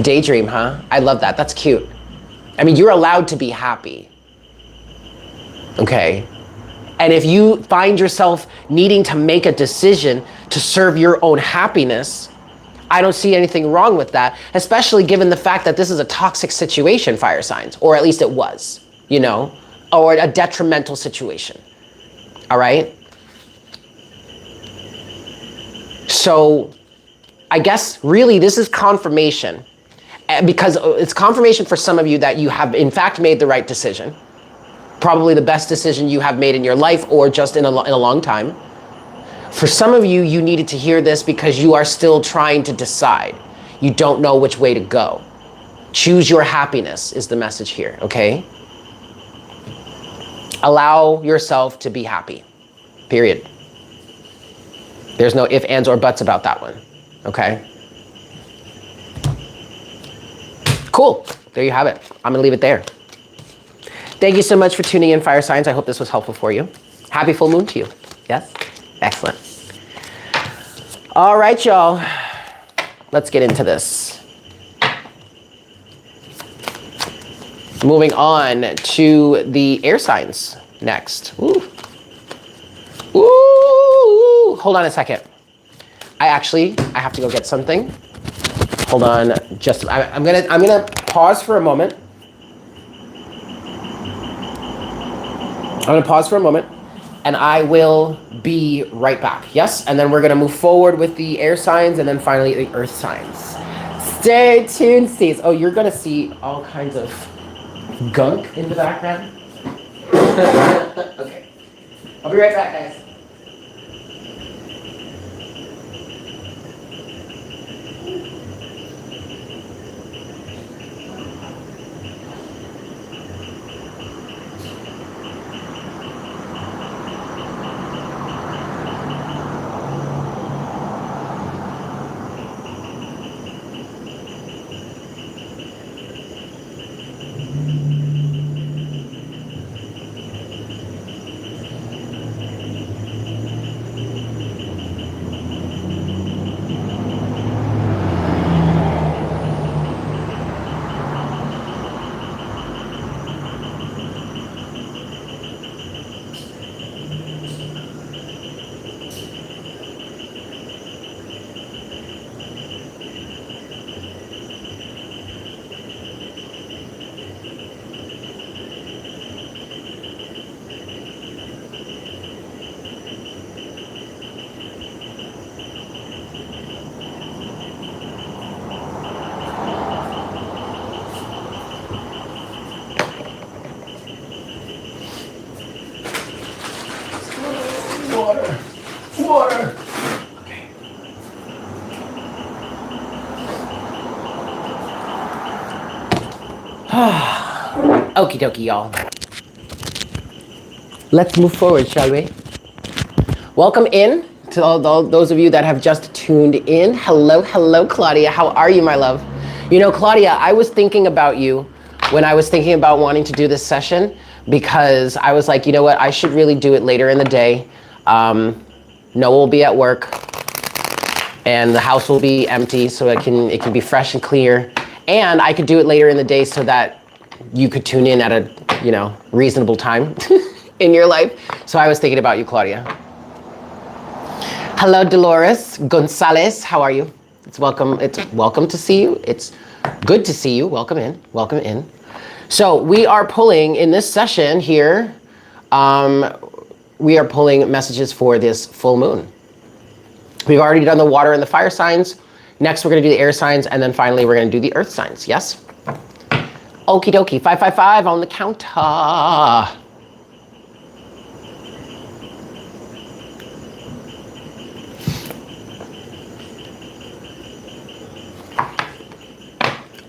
Daydream, huh? I love that. That's cute. I mean, you're allowed to be happy. Okay? And if you find yourself needing to make a decision to serve your own happiness, I don't see anything wrong with that, especially given the fact that this is a toxic situation, fire signs, or at least it was, you know, or a detrimental situation. All right? So I guess really this is confirmation, because it's confirmation for some of you that you have in fact made the right decision, probably the best decision you have made in your life or just in a long time. For some of you, you needed to hear this because you are still trying to decide. You don't know which way to go. Choose your happiness is the message here, okay? Allow yourself to be happy, period. There's no ifs, ands, or buts about that one, okay? Cool, there you have it. I'm gonna leave it there. Thank you so much for tuning in, fire signs. I hope this was helpful for you. Happy full moon to you. Yes? Excellent. All right, y'all. Let's get into this. Moving on to the air signs next. Ooh. Ooh. Hold on a second. I have to go get something. Hold on. I'm gonna pause for a moment. I'm gonna pause for a moment and I will be right back. Yes? And then we're gonna move forward with the air signs and then finally the earth signs. Stay tuned, Steez. Oh, you're gonna see all kinds of gunk in the background. Okay. I'll be right back, guys. Okie dokie, y'all. Let's move forward, shall we? Welcome in to all those of you that have just tuned in. Hello, hello, Claudia. How are you, my love? You know, Claudia, I was thinking about you when I was thinking about wanting to do this session, because I was like, you know what, I should really do it later in the day. Noah will be at work and the house will be empty, so it can be fresh and clear. And I could do it later in the day so that you could tune in at a, you know, reasonable time in your life. So I was thinking about you, Claudia. Hello, Dolores Gonzalez. How are you? It's welcome to see you. It's good to see you. Welcome in. Welcome in. So we are pulling in this session here. We are pulling messages for this full moon. We've already done the water and the fire signs. Next, we're going to do the air signs, and then finally, we're going to do the earth signs. Yes. Okie dokie. 555 on the counter.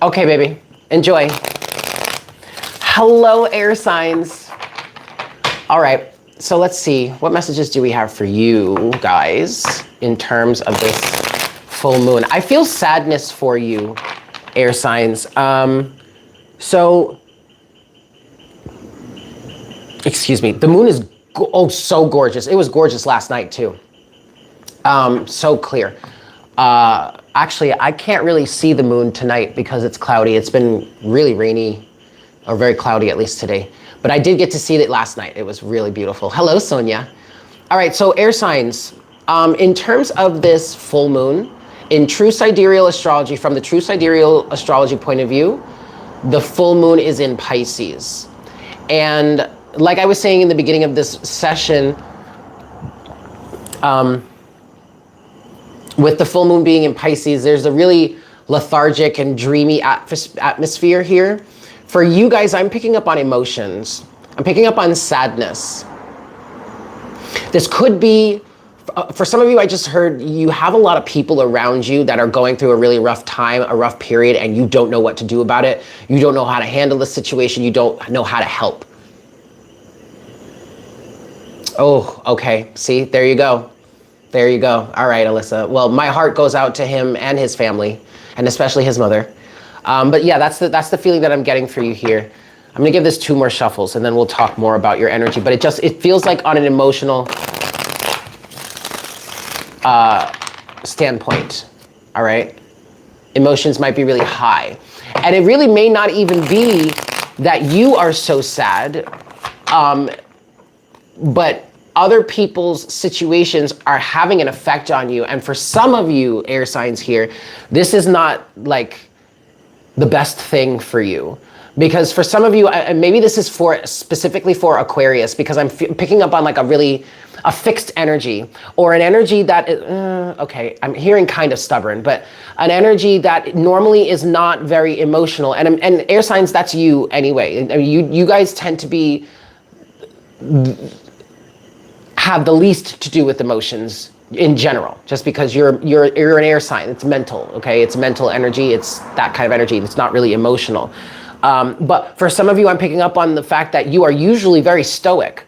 Okay, baby, enjoy. Hello, air signs. All right, so let's see. What messages do we have for you guys in terms of this full moon? I feel sadness for you, air signs. Excuse me, the moon is, so gorgeous. It was gorgeous last night too. So clear. Actually, I can't really see the moon tonight because it's cloudy. It's been really rainy, or very cloudy at least today. But I did get to see it last night. It was really beautiful. Hello, Sonia. All right, so air signs. In terms of this full moon, in true sidereal astrology, from the true sidereal astrology point of view, the full moon is in Pisces. And like I was saying in the beginning of this session, with the full moon being in Pisces, there's a really lethargic and dreamy atmosphere here. For you guys, I'm picking up on emotions. I'm picking up on sadness. This could be, for some of you, I just heard you have a lot of people around you that are going through a really rough time, a rough period, and you don't know what to do about it. You don't know how to handle the situation. You don't know how to help. Oh, okay. See, there you go. There you go. All right, Alyssa. Well, my heart goes out to him and his family, and especially his mother. But yeah, that's the feeling that I'm getting for you here. I'm gonna give this 2 more shuffles, and then we'll talk more about your energy. But it feels like on an emotional standpoint. All right, emotions might be really high, and it really may not even be that you are so sad, but other people's situations are having an effect on you. And for some of you air signs here, this is not like the best thing for you, because for some of you, and maybe this is specifically for Aquarius, because I'm picking up on like a fixed energy, or an energy that is, okay, I'm hearing kind of stubborn, but an energy that normally is not very emotional. And air signs, that's you anyway. I mean, you guys tend to be, have the least to do with emotions in general, just because you're an air sign. It's mental, okay? It's mental energy. It's that kind of energy. It's not really emotional. But for some of you, I'm picking up on the fact that you are usually very stoic,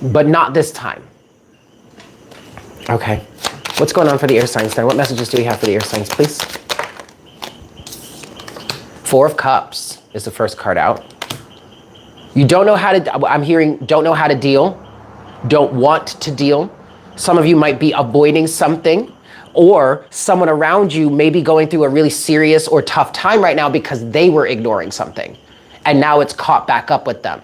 but not this time. Okay, what's going on for the air signs then? What messages do we have for the air signs, please? 4 of Cups is the first card out. You don't know how to, I'm hearing don't know how to deal, don't want to deal. Some of you might be avoiding something, or someone around you may be going through a really serious or tough time right now because they were ignoring something, and now it's caught back up with them,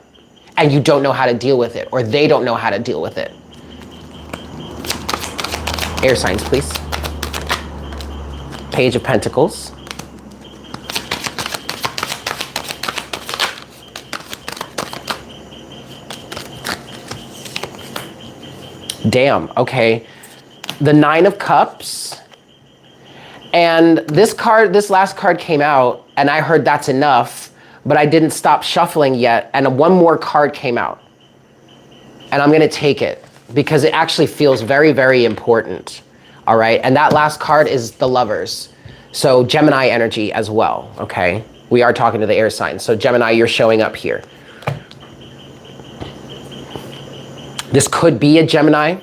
and you don't know how to deal with it, or they don't know how to deal with it. Air signs, please. Page of Pentacles. Damn, okay. The 9 of Cups. And this last card came out, and I heard that's enough, but I didn't stop shuffling yet, and 1 more card came out. And I'm gonna take it, because it actually feels very, very important, all right? And that last card is the Lovers. So Gemini energy as well, okay? we are talking to the air signs. So Gemini, you're showing up here. This could be a Gemini.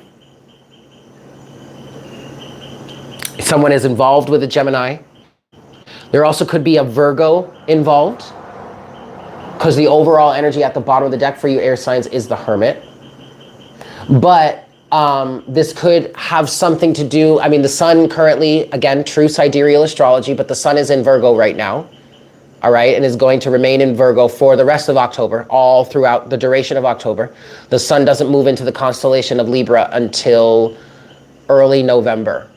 Someone is involved with a Gemini. There also could be a Virgo involved, because the overall energy at the bottom of the deck for you air signs is the Hermit. But this could have something to do, I mean, the sun currently, again, true sidereal astrology, but the sun is in Virgo right now, all right, and is going to remain in Virgo for the rest of October, all throughout the duration of October. The sun doesn't move into the constellation of Libra until early November.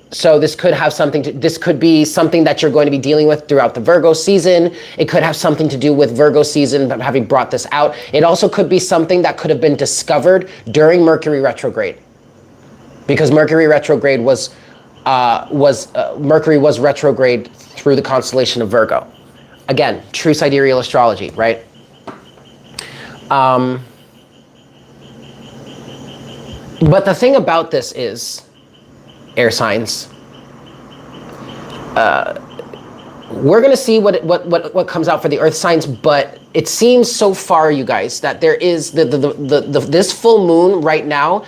So this could have this could be something that you're going to be dealing with throughout the Virgo season. It could have something to do with Virgo season, having brought this out. It also could be something that could have been discovered during Mercury retrograde, because Mercury retrograde Mercury was retrograde through the constellation of Virgo. Again, true sidereal astrology, right? But the thing about this is, air signs, we're going to see what comes out for the earth signs, but it seems so far, you guys, that there is this full moon right now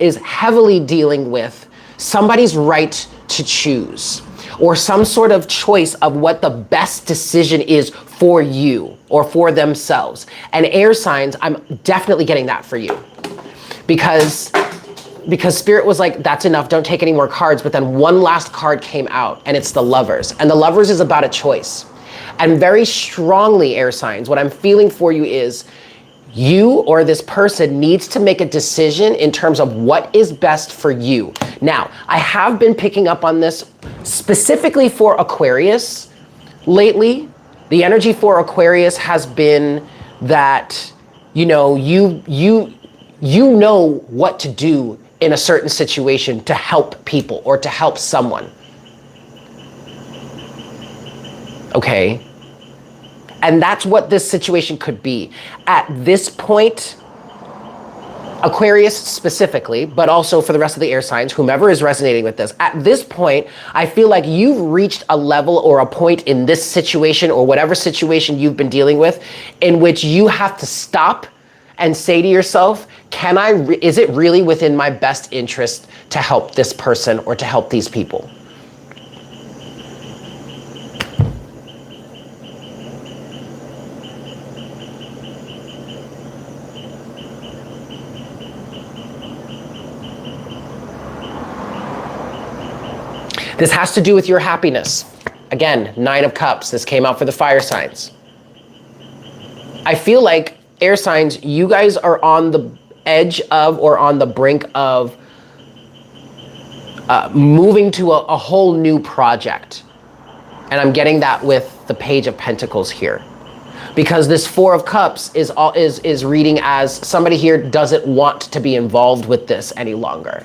is heavily dealing with somebody's right to choose, or some sort of choice of what the best decision is for you or for themselves. And air signs, I'm definitely getting that for you, because Spirit was like, that's enough, don't take any more cards. But then one last card came out, and it's the Lovers. And the Lovers is about a choice. And very strongly, air signs, what I'm feeling for you is you or this person needs to make a decision in terms of what is best for you. Now, I have been picking up on this specifically for Aquarius lately. The energy for Aquarius has been that, you know what to do in a certain situation to help people or to help someone. Okay? And that's what this situation could be. At this point, Aquarius specifically, but also for the rest of the air signs, whomever is resonating with this, at this point, I feel like you've reached a level or a point in this situation or whatever situation you've been dealing with in which you have to stop and say to yourself, is it really within my best interest to help this person or to help these people? This has to do with your happiness. Again, 9 of Cups. This came out for the fire signs. I feel like, air signs, you guys are on the edge of or on the brink of moving to a whole new project. And I'm getting that with the Page of Pentacles here. Because this 4 of Cups is reading as somebody here doesn't want to be involved with this any longer.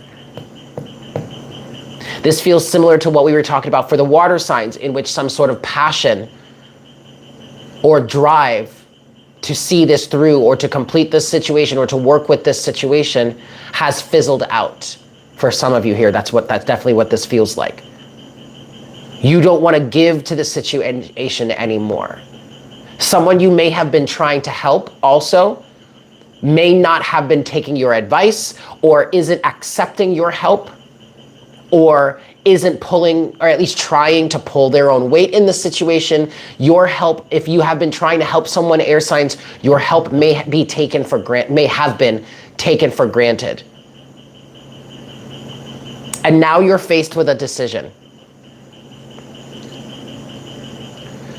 This feels similar to what we were talking about for the water signs, in which some sort of passion or drive to see this through or to complete this situation or to work with this situation has fizzled out. For some of you here, that's definitely what this feels like. You don't want to give to the situation anymore. Someone you may have been trying to help also may not have been taking your advice, or isn't accepting your help, or isn't pulling, or at least trying to pull their own weight in the situation. Your help, if you have been trying to help someone, air signs, your help may have been taken for granted. And now you're faced with a decision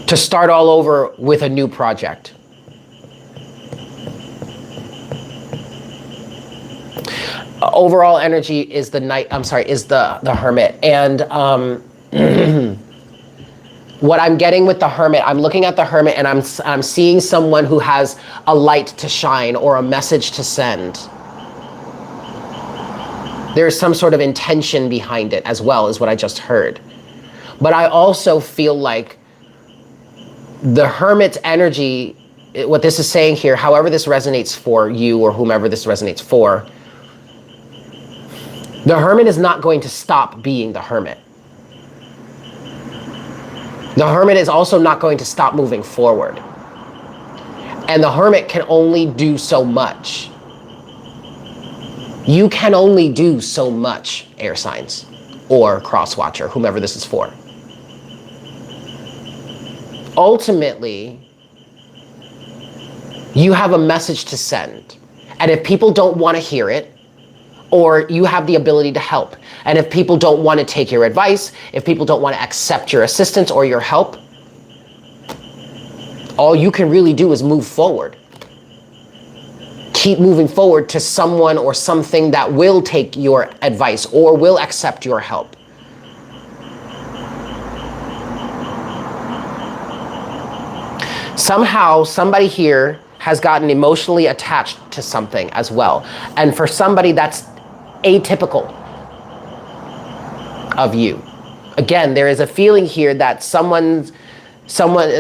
to start all over with a new project. Overall energy is the Hermit. And what I'm getting with the Hermit, I'm looking at the Hermit and I'm seeing someone who has a light to shine or a message to send. There's some sort of intention behind it as well, is what I just heard. But I also feel like the Hermit's energy, what this is saying here, however this resonates for you or whomever this resonates for, The Hermit is not going to stop being the Hermit. The Hermit is also not going to stop moving forward. And the Hermit can only do so much. You can only do so much, air signs, or cross watcher, whomever this is for. Ultimately, you have a message to send. And if people don't want to hear it, or you have the ability to help. And if people don't want to take your advice, if people don't want to accept your assistance or your help, all you can really do is move forward. Keep moving forward to someone or something that will take your advice or will accept your help. Somehow, somebody here has gotten emotionally attached to something as well. And for somebody that's atypical of you. Again, there is a feeling here that someone's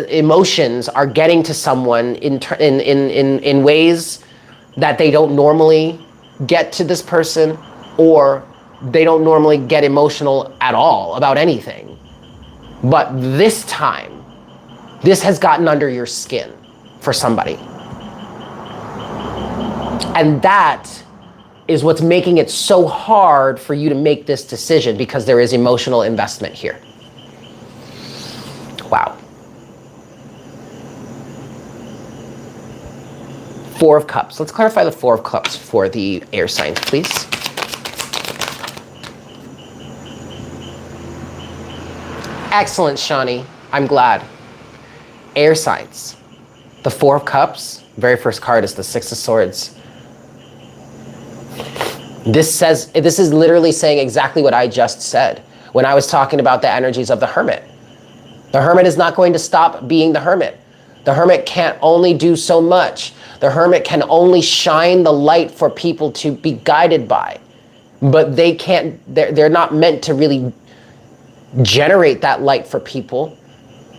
emotions are getting to someone in ways that they don't normally get to this person, or they don't normally get emotional at all about anything. But this time, this has gotten under your skin for somebody. And that is what's making it so hard for you to make this decision, because there is emotional investment here. Wow. Four of Cups. Let's clarify the Four of Cups for the air signs, please. Excellent, Shani. I'm glad. Air signs. The Four of Cups, very first card is the Six of Swords. This is literally saying exactly what I just said when I was talking about the energies of the Hermit. The Hermit is not going to stop being the Hermit. The Hermit can't only do so much. The Hermit can only shine the light for people to be guided by. But they're not meant to really generate that light for people.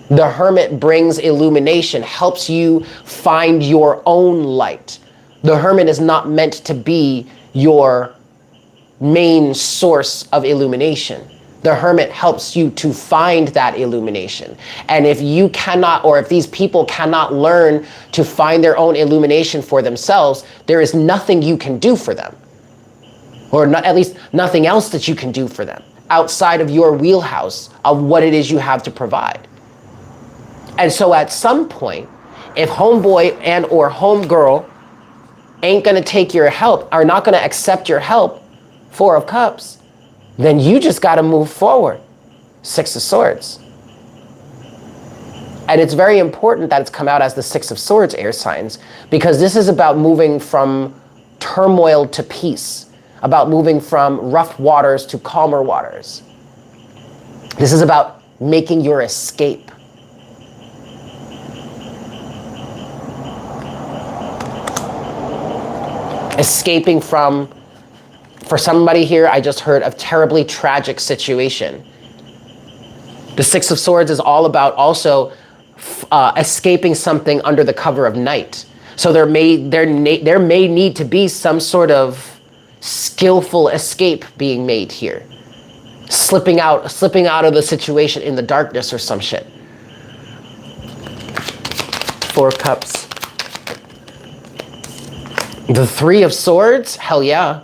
The Hermit brings illumination, helps you find your own light. The Hermit is not meant to be your main source of illumination. The Hermit helps you to find that illumination. And if you cannot, or if these people cannot learn to find their own illumination for themselves, there is nothing you can do for them. Or not, at least nothing else that you can do for them outside of your wheelhouse of what it is you have to provide. And so at some point, if homeboy and or homegirl ain't gonna take your help, are not gonna accept your help, Four of Cups, then you just gotta move forward, Six of Swords. And it's very important that it's come out as the Six of Swords, air signs, because this is about moving from turmoil to peace, about moving from rough waters to calmer waters. This is about making your escape. Escaping from, for somebody here, I just heard a terribly tragic situation. The Six of Swords is all about also escaping something under the cover of night. So there may need to be some sort of skillful escape being made here. Slipping out of the situation in the darkness or some shit. Four of Cups. The Three of Swords? Hell yeah.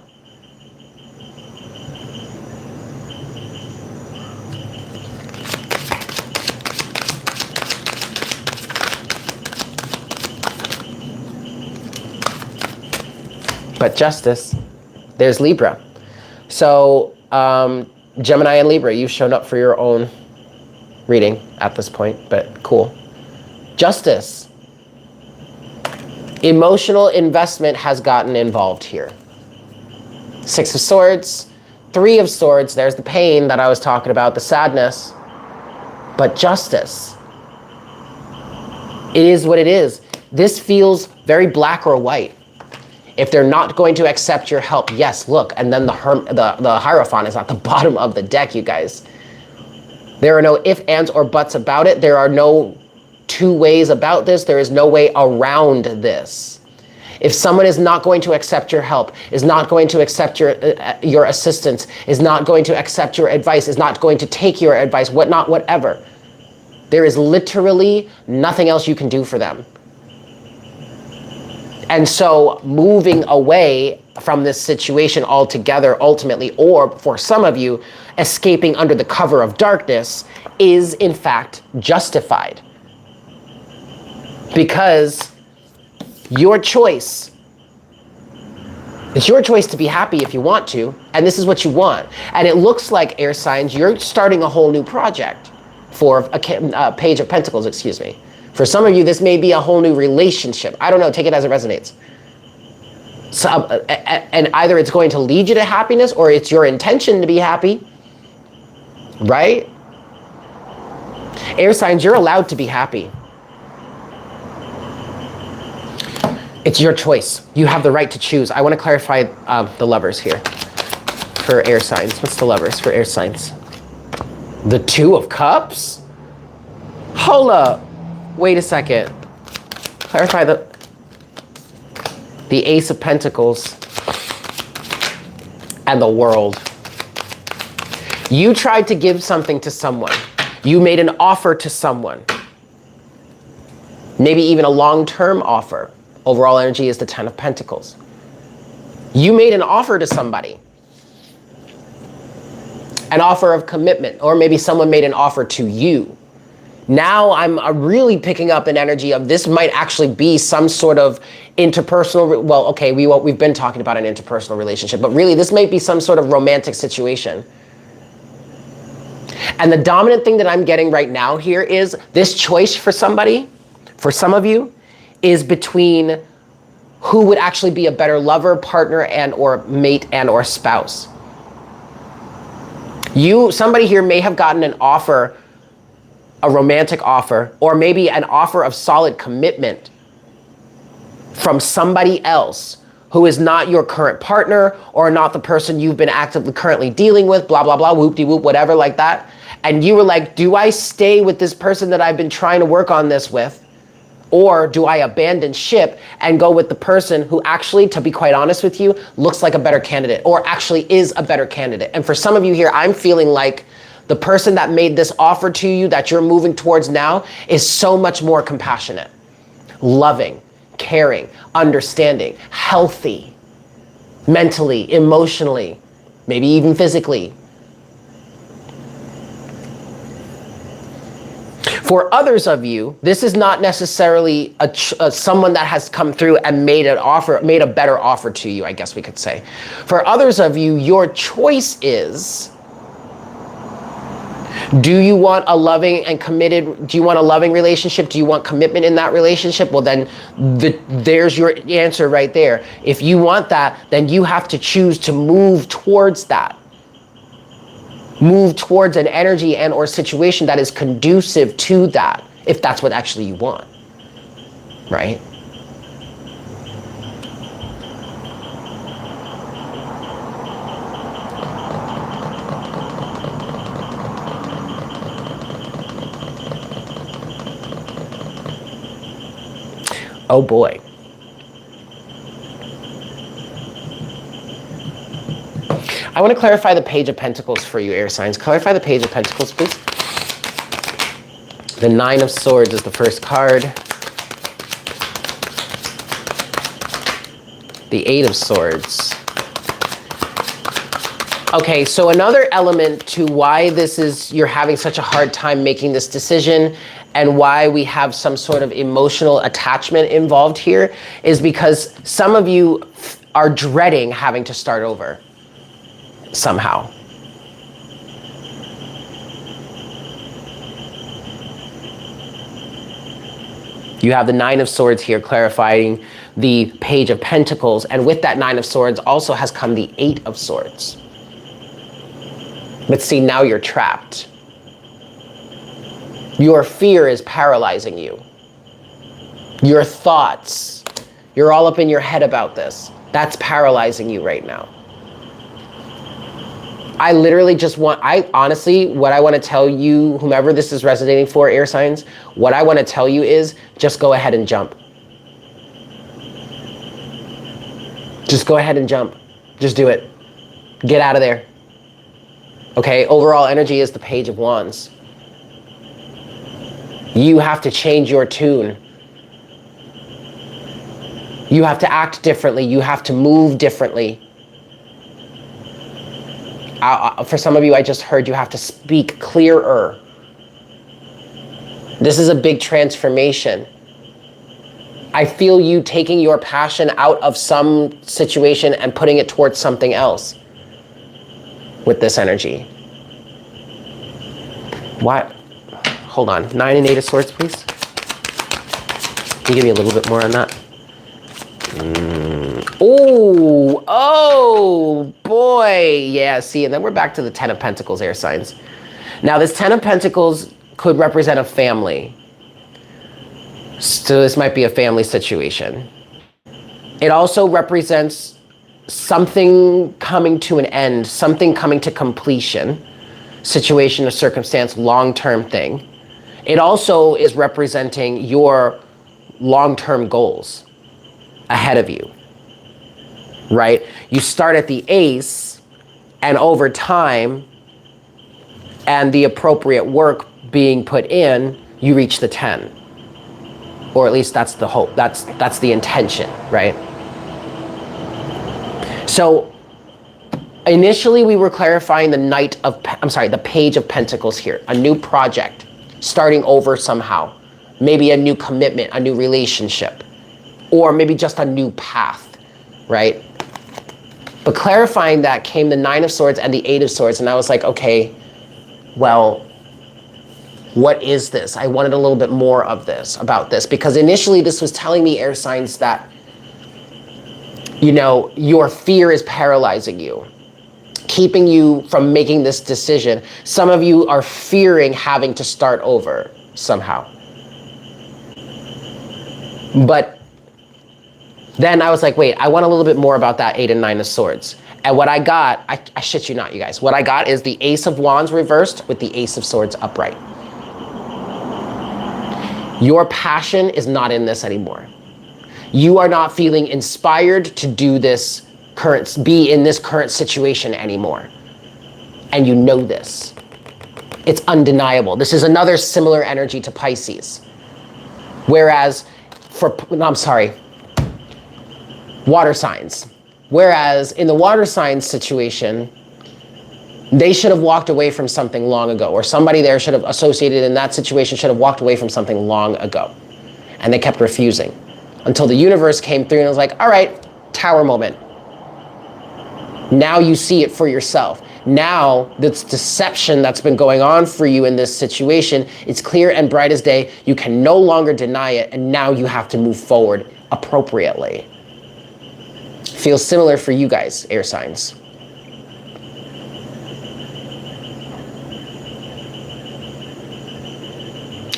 But Justice, there's Libra. So Gemini and Libra, you've shown up for your own reading at this point, but cool. Justice. Emotional investment has gotten involved here. Six of Swords, Three of Swords, there's the pain that I was talking about, the sadness. But Justice. It is what it is. This feels very black or white. If they're not going to accept your help, yes, look, and then the Hierophant is at the bottom of the deck, you guys. There are no ifs, ands, or buts about it. There are no two ways about this. There is no way around this. If someone is not going to accept your help, is not going to accept your assistance, is not going to accept your advice, is not going to take your advice, whatever, there is literally nothing else you can do for them. And so moving away from this situation altogether, ultimately, or for some of you, escaping under the cover of darkness is in fact justified. Because your choice, it's your choice to be happy if you want to, and this is what you want. And it looks like, air signs, you're starting a whole new project for a page of pentacles, excuse me. For some of you, this may be a whole new relationship. I don't know, take it as it resonates. So, and either it's going to lead you to happiness or it's your intention to be happy, right? Air signs, you're allowed to be happy. It's your choice. You have the right to choose. I want to clarify the lovers here for air signs. What's the lovers for air signs? The Two of Cups? Hold up. Wait a second. Clarify the Ace of Pentacles and the World. You tried to give something to someone. You made an offer to someone. Maybe even a long-term offer. Overall energy is the Ten of Pentacles. You made an offer to somebody. An offer of commitment, or maybe someone made an offer to you. Now I'm really picking up an energy of this might actually be some sort of interpersonal, well, okay, we've been talking about an interpersonal relationship, but really this might be some sort of romantic situation. And the dominant thing that I'm getting right now here is this choice for somebody, for some of you, is between who would actually be a better lover, partner, and or mate and or spouse. Somebody here may have gotten an offer, a romantic offer, or maybe an offer of solid commitment from somebody else who is not your current partner or not the person you've been actively currently dealing with, blah, blah, blah, whoop-de-whoop, whatever like that. And you were like, do I stay with this person that I've been trying to work on this with? Or do I abandon ship and go with the person who actually, to be quite honest with you, looks like a better candidate or actually is a better candidate? And for some of you here, I'm feeling like the person that made this offer to you that you're moving towards now is so much more compassionate, loving, caring, understanding, healthy, mentally, emotionally, maybe even physically. For others of you, this is not necessarily someone that has come through and made a better offer to you, I guess we could say. For others of you, your choice is, do you want a loving and committed, do you want a loving relationship? Do you want commitment in that relationship? Well, then there's your answer right there. If you want that, then you have to choose to move towards that. Move towards an energy and or situation that is conducive to that, if that's what actually you want, right? Oh boy. I want to clarify the Page of Pentacles for you, air signs. Clarify the Page of Pentacles, please. The Nine of Swords is the first card. The Eight of Swords. Okay, so another element to why you're having such a hard time making this decision and why we have some sort of emotional attachment involved here is because some of you are dreading having to start over. Somehow. You have the Nine of Swords here clarifying the Page of Pentacles, and with that Nine of Swords also has come the Eight of Swords. But see, now you're trapped. Your fear is paralyzing you. Your thoughts, you're all up in your head about this. That's paralyzing you right now. I honestly, what I want to tell you, whomever this is resonating for, air signs, what I want to tell you is just go ahead and jump. Just go ahead and jump. Just do it. Get out of there. Okay, overall energy is the Page of Wands. You have to change your tune. You have to act differently. You have to move differently. For some of you, I just heard you have to speak clearer. This is a big transformation. I feel you taking your passion out of some situation and putting it towards something else with this energy. What? Hold on. 9 and 8 of Swords, please. Can you give me a little bit more on that? Oh, oh boy. Yeah, see, and then we're back to the 10 of Pentacles, air signs. Now, this 10 of Pentacles could represent a family. So this might be a family situation. It also represents something coming to an end, something coming to completion, situation, a circumstance, long-term thing. It also is representing your long-term goals ahead of you, right? You start at the Ace, and over time, and the appropriate work being put in, you reach the 10. Or at least that's the hope, that's the intention, right? So initially we were clarifying the Page of Pentacles here, a new project, starting over somehow, maybe a new commitment, a new relationship, or maybe just a new path, right? But clarifying that came the 9 of Swords and the 8 of Swords, and I was like, okay, well, what is this? I wanted a little bit more of this, about this, because initially this was telling me, air signs, that, you know, your fear is paralyzing you, keeping you from making this decision. Some of you are fearing having to start over somehow. But then I was like, wait, I want a little bit more about that 8 and 9 of Swords. And what I got, I shit you not, you guys, what I got is the Ace of Wands reversed with the Ace of Swords upright. Your passion is not in this anymore. You are not feeling inspired to do this be in this current situation anymore. And you know this. It's undeniable. This is another similar energy to Pisces. Whereas water signs. Whereas in the water signs situation, they should have walked away from something long ago, or somebody there should have associated in that situation should have walked away from something long ago. And they kept refusing until the universe came through and was like, all right, tower moment. Now you see it for yourself. Now this deception that's been going on for you in this situation, it's clear and bright as day. You can no longer deny it, and now you have to move forward appropriately. Feels similar for you guys, air signs.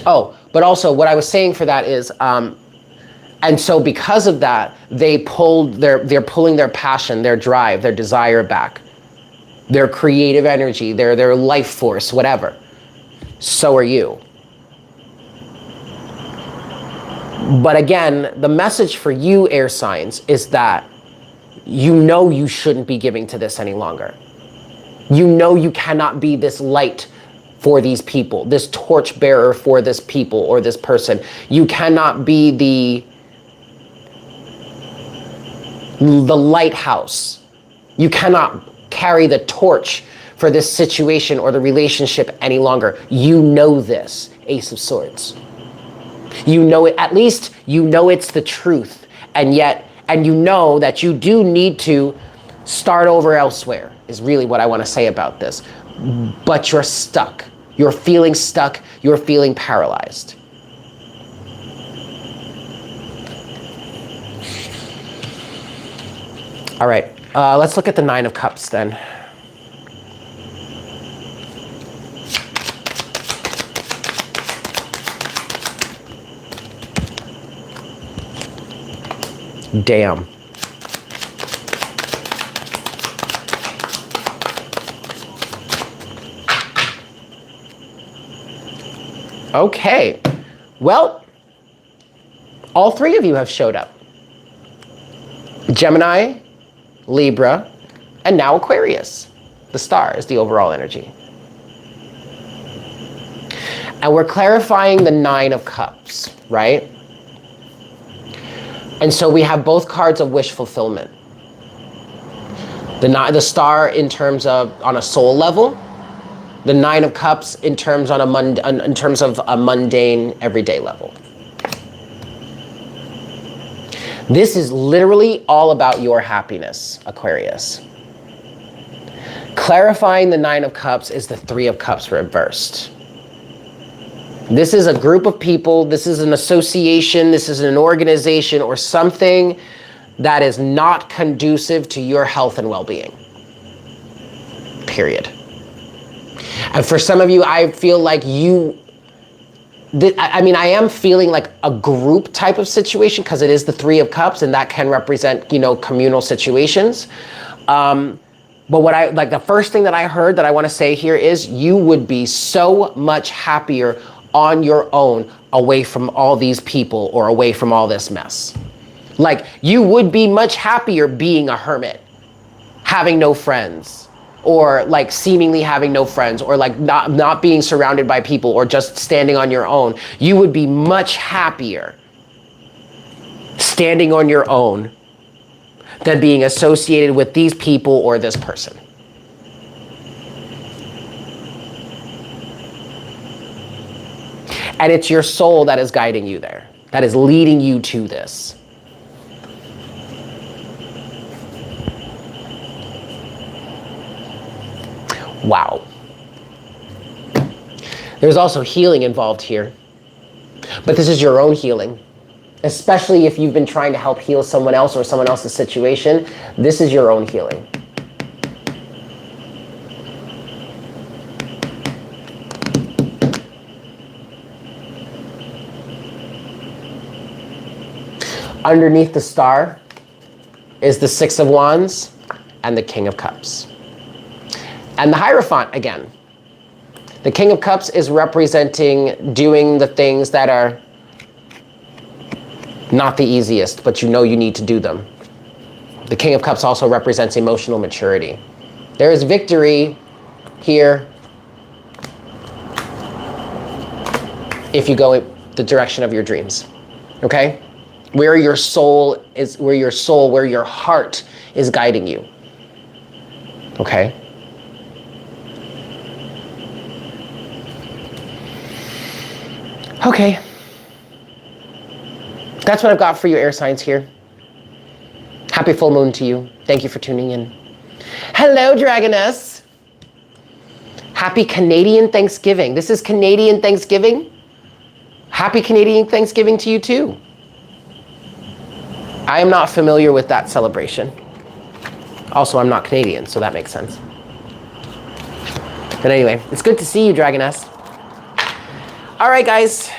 Oh, but also what I was saying for that is, and so because of that, they're pulling their passion, their drive, their desire back, their creative energy, their life force, whatever. So are you. But again, the message for you, air signs, is that you know you shouldn't be giving to this any longer. You know you cannot be this light for these people, this torch bearer for this people or this person. You cannot be the lighthouse. You cannot carry the torch for this situation or the relationship any longer. You know this, Ace of Swords. You know it, at least you know it's the truth, and you know that you do need to start over elsewhere, is really what I want to say about this. But you're stuck. You're feeling stuck. You're feeling paralyzed. All right, let's look at the 9 of Cups then. Damn. Okay, well, all 3 of you have showed up. Gemini, Libra, and now Aquarius. The star is the overall energy. And we're clarifying the 9 of Cups, right? And so we have both cards of wish fulfillment. The star in terms of on a soul level, the 9 of Cups in terms of a mundane everyday level. This is literally all about your happiness, Aquarius. Clarifying the 9 of Cups is the 3 of Cups reversed. This is a group of people, this is an association, this is an organization or something that is not conducive to your health and well-being. Period. And for some of you, I feel like I am feeling like a group type of situation because it is the 3 of Cups and that can represent, communal situations. But the first thing that I heard that I want to say here is you would be so much happier on your own away from all these people or away from all this mess. Like you would be much happier being a hermit, having no friends, or like seemingly having no friends, or like not being surrounded by people, or just standing on your own. You would be much happier standing on your own than being associated with these people or this person. And it's your soul that is guiding you there, that is leading you to this. Wow. There's also healing involved here, but this is your own healing. Especially if you've been trying to help heal someone else or someone else's situation, this is your own healing. Underneath the star is the 6 of Wands and the King of Cups. And the Hierophant again. The King of Cups is representing doing the things that are not the easiest, but you need to do them. The King of Cups also represents emotional maturity. There is victory here if you go in the direction of your dreams, okay? Where your heart is guiding you, okay? Okay. That's what I've got for you, air signs here. Happy full moon to you. Thank you for tuning in. Hello, Dragoness. Happy Canadian Thanksgiving. This is Canadian Thanksgiving. Happy Canadian Thanksgiving to you too. I am not familiar with that celebration. Also, I'm not Canadian, so that makes sense. But anyway, it's good to see you, Dragoness. All right, guys.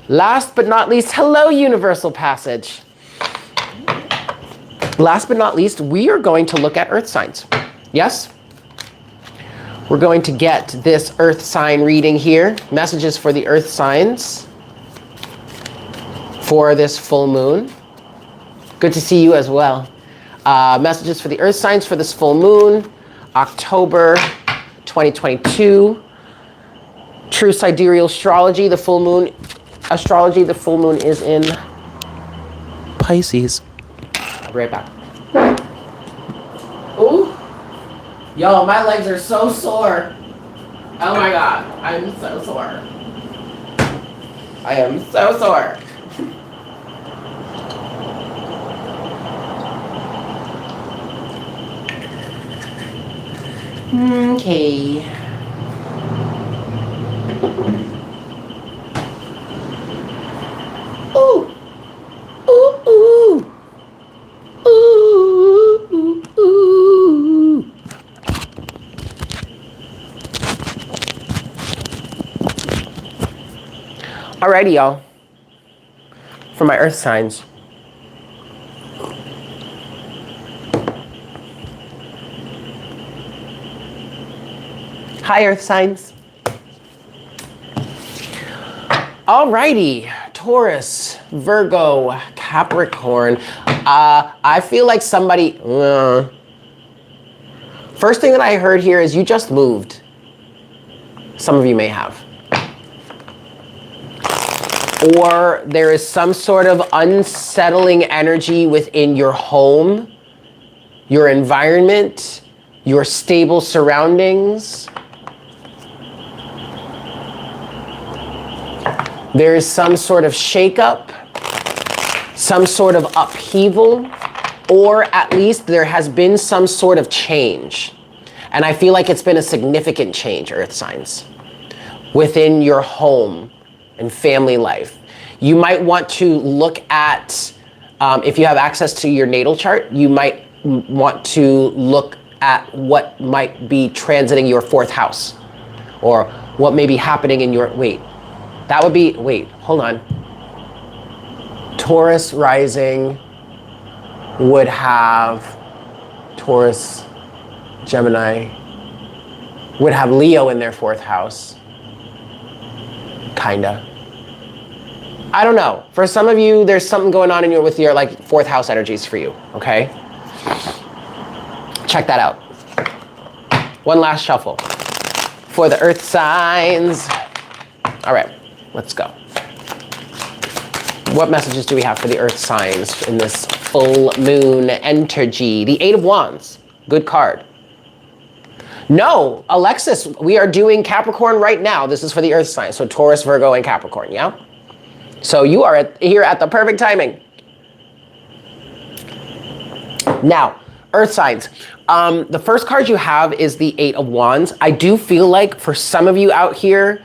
Last but not least, hello, Universal Passage. Last but not least, we are going to look at earth signs. Yes? We're going to get this earth sign reading here. Messages for the earth signs for this full moon. Good to see you as well. Messages for the earth signs for this full moon, October 2022. True sidereal astrology, the full moon astrology, the full moon is in Pisces. I'll be right back. Ooh. Yo, my legs are so sore. Oh my God, I'm so sore. I am so sore. Okay. Ooh. Ooh, ooh. Ooh, ooh, ooh. Alrighty, y'all. For my earth signs. Hi, earth signs. Alrighty, Taurus, Virgo, Capricorn. I feel like somebody, first thing that I heard here is you just moved. Some of you may have. Or there is some sort of unsettling energy within your home, your environment, your stable surroundings. There is some sort of shakeup, some sort of upheaval, or at least there has been some sort of change. And I feel like it's been a significant change, Earth signs, within your home and family life. You might want to look at, if you have access to your natal chart, you might want to look at what might be transiting your 4th house, or what may be happening in your, that would be, hold on. Taurus rising would have Taurus, Gemini, would have Leo in their 4th house. Kinda. I don't know. For some of you, there's something going on in with your like 4th house energies for you, okay? Check that out. One last shuffle for the Earth signs. All right, let's go. What messages do we have for the Earth signs in this full moon energy? The 8 of Wands, good card. No, Alexis, we are doing Capricorn right now. This is for the Earth signs, so Taurus, Virgo, and Capricorn, yeah? So you are here at the perfect timing. Now, Earth signs. The first card you have is the 8 of Wands. I do feel like for some of you out here,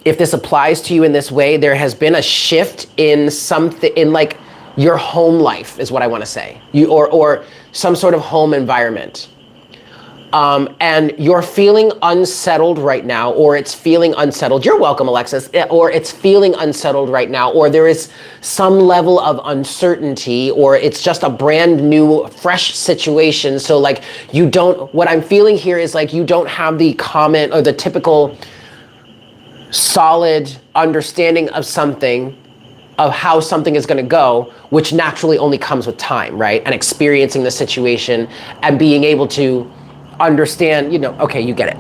if this applies to you in this way, there has been a shift in something, in like your home life is what I want to say. Or some sort of home environment. And you're feeling unsettled right now, or it's feeling unsettled. You're welcome, Alexis. Or it's feeling unsettled right now, or there is some level of uncertainty, or it's just a brand new, fresh situation. So like you don't, what I'm feeling here is like you don't have the comment or the typical solid understanding of something, of how something is going to go, which naturally only comes with time, right? And experiencing the situation and being able to understand, okay, you get it.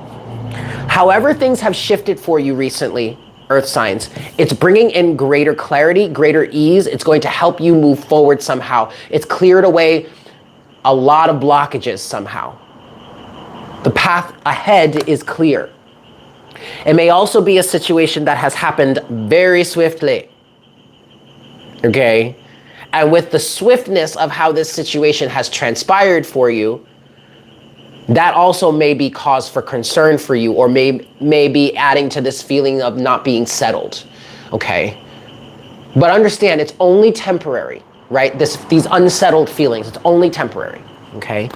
However, things have shifted for you recently, Earth signs, it's bringing in greater clarity, greater ease. It's going to help you move forward somehow. It's cleared away a lot of blockages somehow. The path ahead is clear. It may also be a situation that has happened very swiftly, okay? And with the swiftness of how this situation has transpired for you, that also may be cause for concern for you, or may be adding to this feeling of not being settled, okay? But understand, it's only temporary, right? These unsettled feelings, it's only temporary, okay?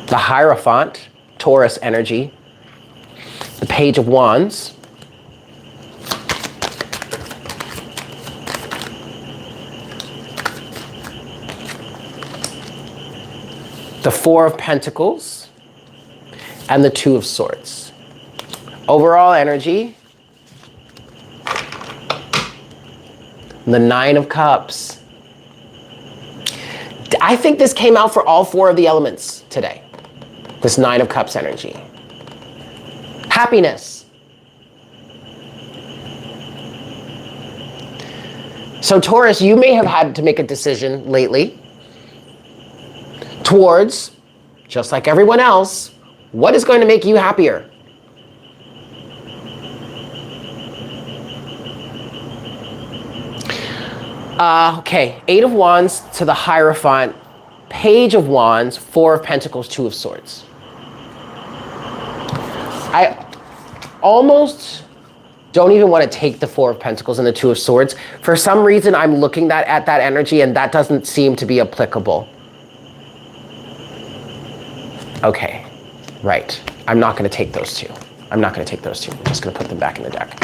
The Hierophant, Taurus energy, the Page of Wands, the Four of Pentacles, and the Two of Swords. Overall energy, the Nine of Cups. I think this came out for all 4 of the elements today. This Nine of Cups energy. Happiness. So Taurus, you may have had to make a decision lately towards, just like everyone else, what is going to make you happier? Okay, 8 of Wands to the Hierophant, Page of Wands, 4 of Pentacles, 2 of Swords. I almost don't even want to take the 4 of Pentacles and the 2 of Swords. For some reason, I'm looking at that energy, and that doesn't seem to be applicable. Okay, right. I'm not going to take those 2. I'm not going to take those 2. I'm just going to put them back in the deck.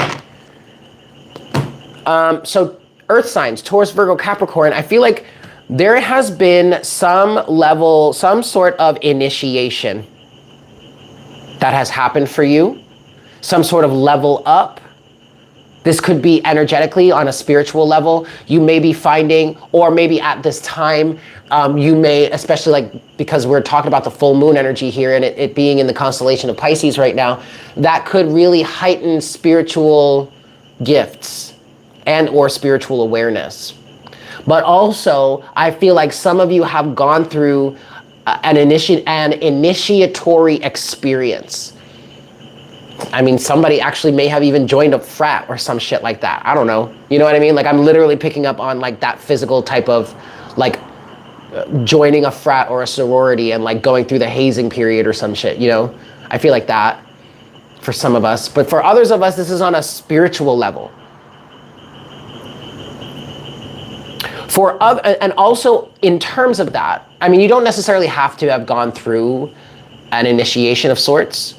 So Earth signs, Taurus, Virgo, Capricorn, I feel like there has been some sort of initiation that has happened for you, some sort of level up, This could be energetically on a spiritual level. You may be finding, or maybe at this time, you may, especially like because we're talking about the full moon energy here and it being in the constellation of Pisces right now, that could really heighten spiritual gifts and or spiritual awareness. But also, I feel like some of you have gone through an initiatory experience. I mean, somebody actually may have even joined a frat or some shit like that. I don't know. You know what I mean? Like, I'm literally picking up on like that physical type of like joining a frat or a sorority and like going through the hazing period or some shit, you know? I feel like that for some of us. But for others of us, this is on a spiritual level. And also in terms of that, I mean, you don't necessarily have to have gone through an initiation of sorts.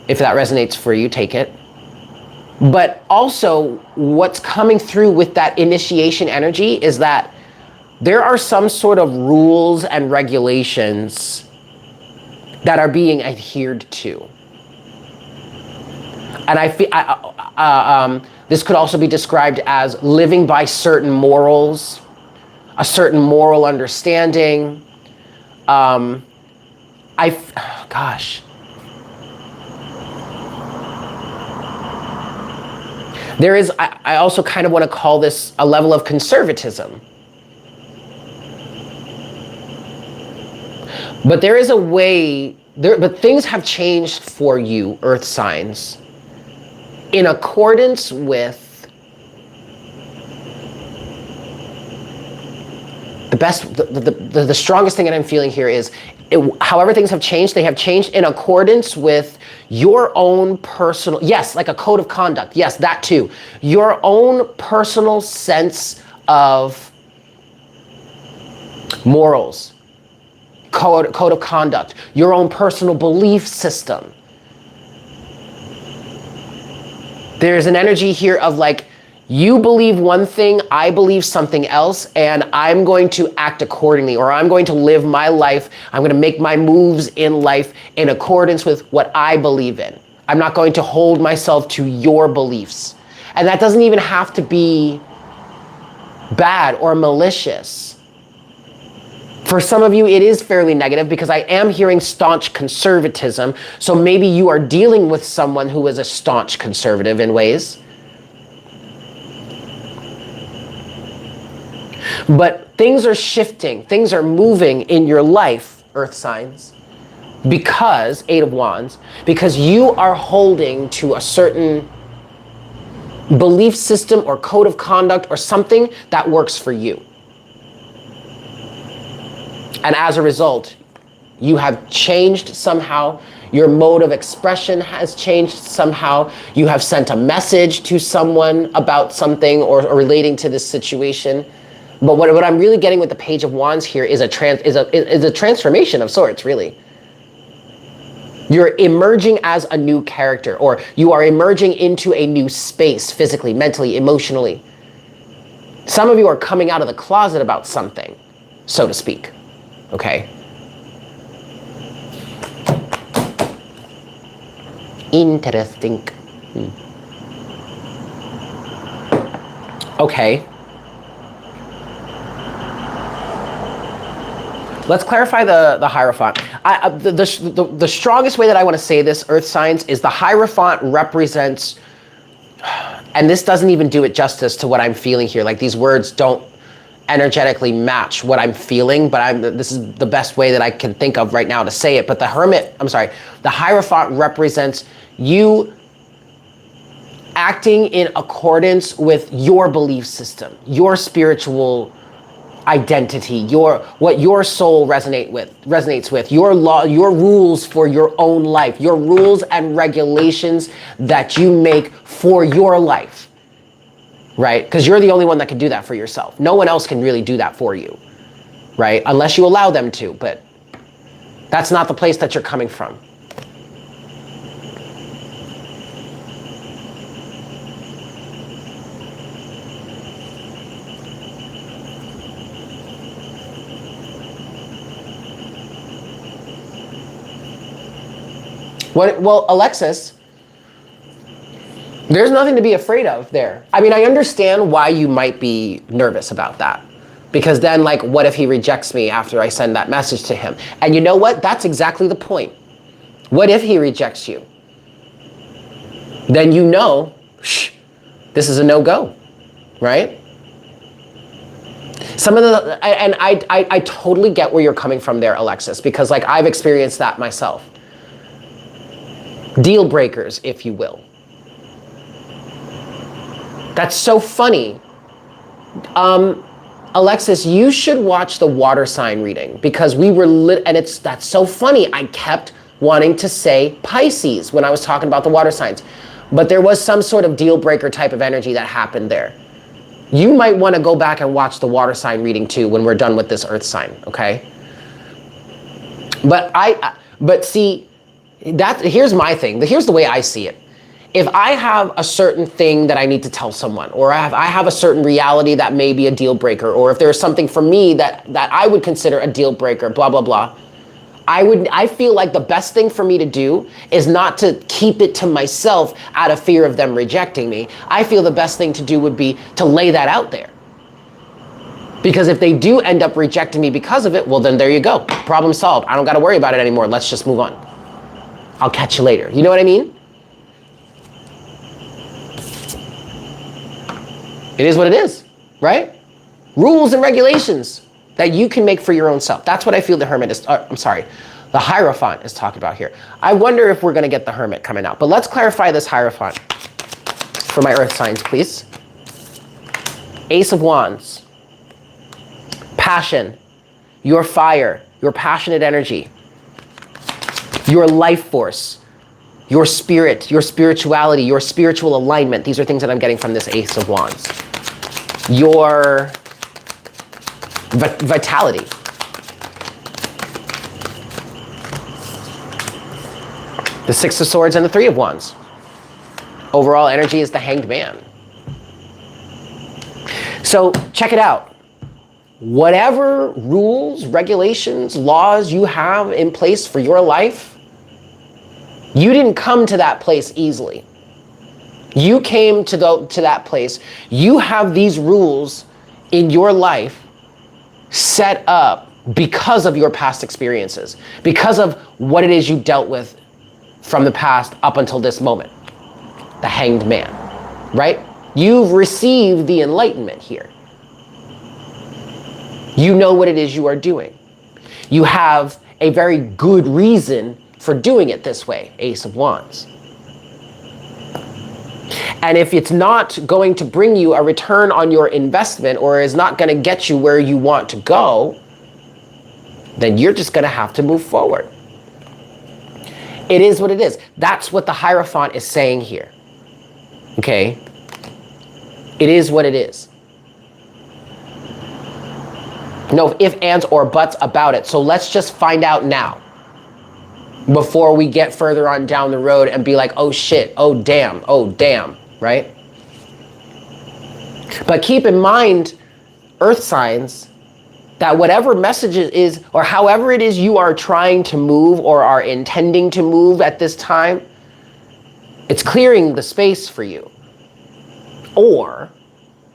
If that resonates for you, take it. But also what's coming through with that initiation energy is that there are some sort of rules and regulations that are being adhered to. And I feel this could also be described as living by certain morals, a certain moral understanding. Gosh. There is, I also kind of want to call this a level of conservatism. But there is a way, but things have changed for you, earth signs, in accordance with the strongest thing that I'm feeling here is, however things have changed, they have changed in accordance with your own personal, yes, like a code of conduct, yes, that too. Your own personal sense of morals, code of conduct, your own personal belief system. There's an energy here of like, you believe one thing, I believe something else, and I'm going to act accordingly, or I'm going to live my life, I'm going to make my moves in life in accordance with what I believe in. I'm not going to hold myself to your beliefs. And that doesn't even have to be bad or malicious. For some of you, it is fairly negative because I am hearing staunch conservatism. So maybe you are dealing with someone who is a staunch conservative in ways. But things are shifting, things are moving in your life, earth signs, because, Eight of Wands, because you are holding to a certain belief system or code of conduct or something that works for you. And as a result, you have changed somehow. Your mode of expression has changed somehow. You have sent a message to someone about something or relating to this situation. But what I'm really getting with the Page of Wands here is a transformation of sorts, really. You're emerging as a new character, or you are emerging into a new space, physically, mentally, emotionally. Some of you are coming out of the closet about something, so to speak, okay? Interesting. Okay. Let's clarify the Hierophant. The strongest way that I want to say this, earth signs, is the Hierophant represents, and this doesn't even do it justice to what I'm feeling here. Like, these words don't energetically match what I'm feeling, but this is the best way that I can think of right now to say it. But the Hierophant represents you acting in accordance with your belief system, your spiritual identity, what your soul resonates with, your law, your rules for your own life, your rules and regulations that you make for your life, right? Because you're the only one that can do that for yourself. No one else can really do that for you, right? Unless you allow them to, but that's not the place that you're coming from. Well, Alexis, There's nothing to be afraid of there. I mean, I understand why you might be nervous about that. Because then, like, what if he rejects me after I send that message to him? And you know what? That's exactly the point. What if he rejects you? Then you know, this is a no-go, right? Some of the, and I totally get where you're coming from there, Alexis, because like I've experienced that myself. Deal breakers, if you will. That's so funny. Alexis, you should watch the water sign reading because we were and that's so funny. I kept wanting to say Pisces when I was talking about the water signs, but there was some sort of deal breaker type of energy that happened there. You might want to go back and watch the water sign reading too when we're done with this earth sign, okay? But see, here's my thing. Here's the way I see it. If I have a certain thing that I need to tell someone, or I have a certain reality that may be a deal breaker, or if there's something for me that I would consider a deal breaker, blah, blah, blah, I feel like the best thing for me to do is not to keep it to myself out of fear of them rejecting me. I feel the best thing to do would be to lay that out there. Because if they do end up rejecting me because of it, well, then there you go. Problem solved. I don't got to worry about it anymore. Let's just move on. I'll catch you later. You know what I mean? It is what it is, right? Rules and regulations that you can make for your own self. That's what I feel the Hermit is, the Hierophant is talking about here. I wonder if we're gonna get the Hermit coming out, but let's clarify this Hierophant for my earth signs, please. Ace of Wands, passion, your fire, your passionate energy, your life force, your spirit, your spirituality, your spiritual alignment. These are things that I'm getting from this Ace of Wands. Your vitality. The Six of Swords and the Three of Wands. Overall energy is the Hanged Man. So check it out. Whatever rules, regulations, laws you have in place for your life, you didn't come to that place easily. You came to that place. You have these rules in your life set up because of your past experiences, because of what it is you dealt with from the past up until this moment. The Hanged Man, right? You've received the enlightenment here. You know what it is you are doing. You have a very good reason for doing it this way, Ace of Wands. And if it's not going to bring you a return on your investment or is not going to get you where you want to go, then you're just going to have to move forward. It is what it is. That's what the Hierophant is saying here. Okay? It is what it is. No ifs, ands, or buts about it. So let's just find out now, before we get further on down the road and be like, oh shit, oh damn, right? But keep in mind, earth signs, that whatever message it is, or however it is you are trying to move or are intending to move at this time, it's clearing the space for you. Or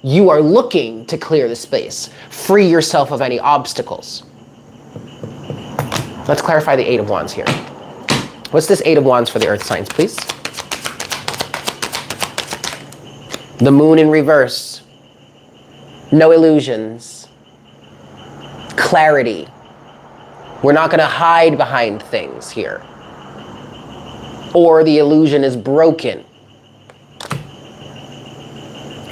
you are looking to clear the space, free yourself of any obstacles. Let's clarify the Eight of Wands here. What's this Eight of Wands for the earth signs, please? The Moon in reverse. No illusions. Clarity. We're not going to hide behind things here. Or the illusion is broken.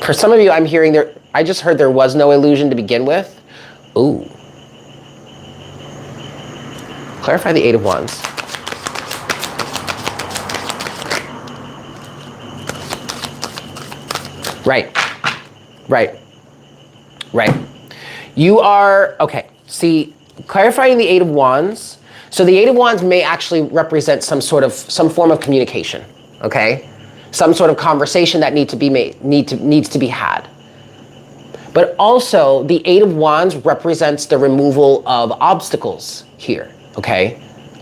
For some of you, I'm hearing I just heard there was no illusion to begin with. Ooh. Clarify the Eight of Wands. Right. You are, okay, see, clarifying the Eight of Wands. So the Eight of Wands may actually represent some form of communication, okay? Some sort of conversation that needs to be had. But also, the Eight of Wands represents the removal of obstacles here, okay?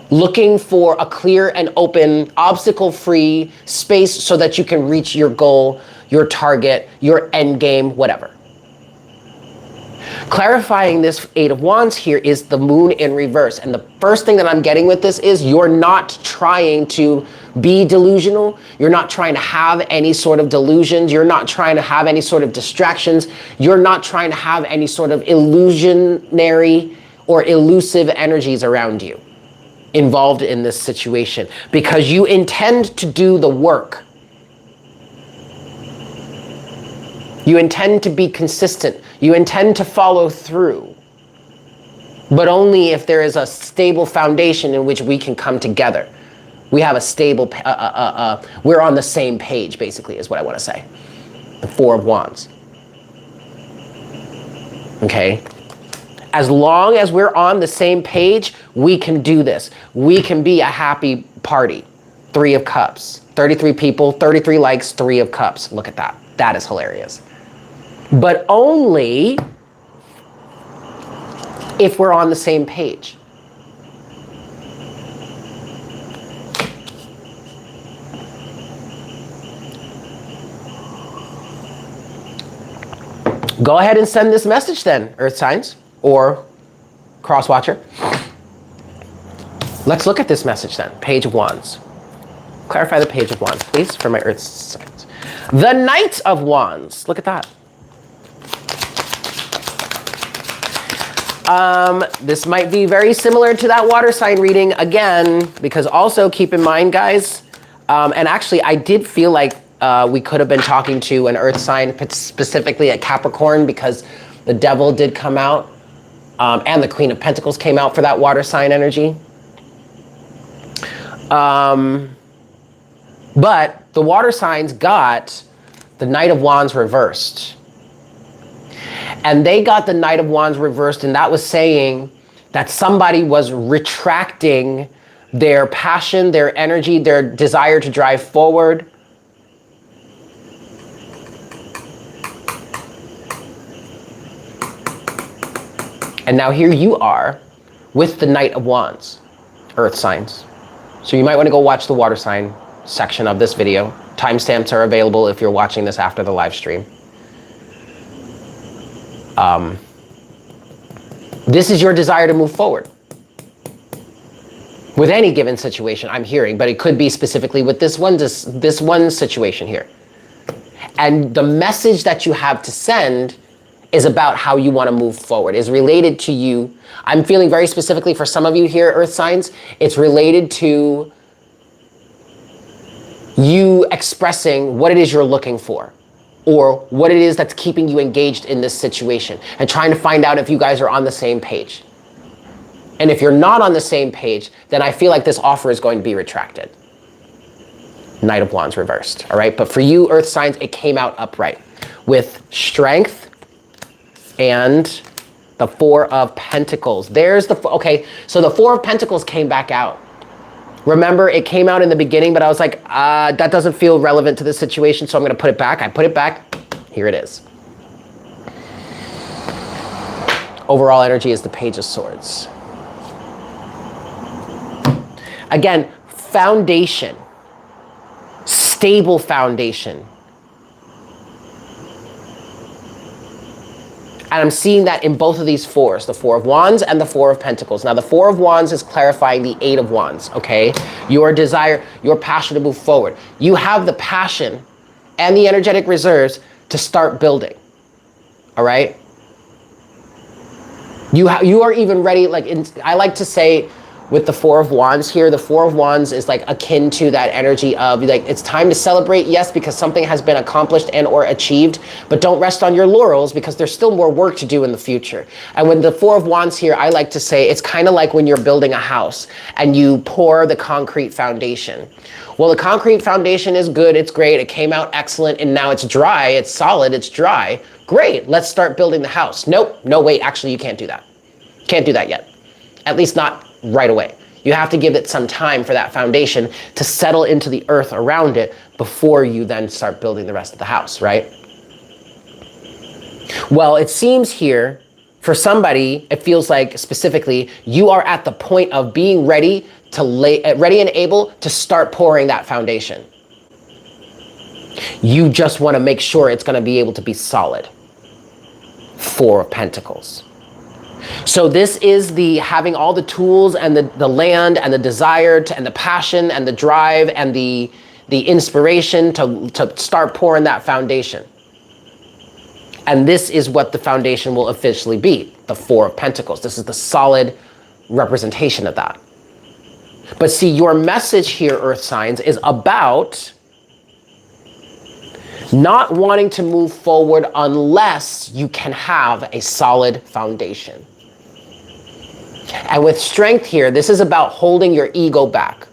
looking for a clear and open, obstacle-free space so that you can reach your goal, your target, your end game, whatever. Clarifying this Eight of Wands here is the moon in reverse. And the first thing that I'm getting with this is you're not trying to be delusional. You're not trying to have any sort of delusions. You're not trying to have any sort of distractions. You're not trying to have any sort of illusionary or elusive energies around you involved in this situation, because you intend to do the work. You intend to be consistent. You intend to follow through, but only if there is a stable foundation in which we can come together. We have a stable, we're on the same page, basically, is what I want to say. The Four of Wands. Okay? As long as we're on the same page, we can do this. We can be a happy party. Three of Cups. 33 people, 33 likes, Three of Cups. Look at that. That is hilarious. But only if we're on the same page. Go ahead and send this message then, Earth signs or cross watcher. Let's look at this message then. Page of Wands. Clarify the Page of Wands, please, for my Earth signs. The Knight of Wands. Look at that. This might be very similar to that water sign reading again, because also keep in mind, guys, and actually I did feel like we could have been talking to an Earth sign, specifically a Capricorn, because the Devil did come out, and the Queen of Pentacles came out for that water sign energy. But the water signs got the Knight of Wands reversed. And they got the Knight of Wands reversed, and that was saying that somebody was retracting their passion, their energy, their desire to drive forward. And now here you are with the Knight of Wands, Earth signs. So you might want to go watch the water sign section of this video. Timestamps are available if you're watching this after the live stream. This is your desire to move forward with any given situation, I'm hearing, but it could be specifically with this one situation here. And the message that you have to send is about how you want to move forward, is related to you. I'm feeling very specifically for some of you here, Earth signs, it's related to you expressing what it is you're looking for, or what it is that's keeping you engaged in this situation, and trying to find out if you guys are on the same page. And if you're not on the same page, then I feel like this offer is going to be retracted. Knight of Wands reversed, all right? But for you, Earth signs, it came out upright with strength and the Four of Pentacles. There's the, okay, so the Four of Pentacles came back out. Remember, it came out in the beginning, but I was like, that doesn't feel relevant to this situation, so I'm going to put it back. I put it back. Here it is. Overall energy is the Page of Swords. Again, foundation. Stable foundation. And I'm seeing that in both of these fours, the Four of Wands and the Four of Pentacles. Now, the Four of Wands is clarifying the Eight of Wands, okay? Your desire, your passion to move forward. You have the passion and the energetic reserves to start building, all right? You are even ready, like, I like to say with the Four of Wands here, the Four of Wands is like akin to that energy of like, it's time to celebrate, yes, because something has been accomplished and or achieved, but don't rest on your laurels because there's still more work to do in the future. And when the Four of Wands here, I like to say it's kind of like when you're building a house and you pour the concrete foundation. Well, the concrete foundation is good, it's great, it came out excellent, and now it's dry, it's solid, it's dry. Great, let's start building the house. Nope, no, wait, actually you can't do that. Can't do that yet. At least not right away. You have to give it some time for that foundation to settle into the earth around it before you then start building the rest of the house, right? Well, it seems here, for somebody, it feels like specifically, you are at the point of being ready to ready and able to start pouring that foundation. You just want to make sure it's going to be able to be solid. Four of Pentacles. So this is the having all the tools and the land and the desire and the passion and the drive and the inspiration to start pouring that foundation. And this is what the foundation will officially be, the Four of Pentacles. This is the solid representation of that. But see, your message here, Earth signs, is about not wanting to move forward unless you can have a solid foundation. And with Strength here, this is about holding your ego back.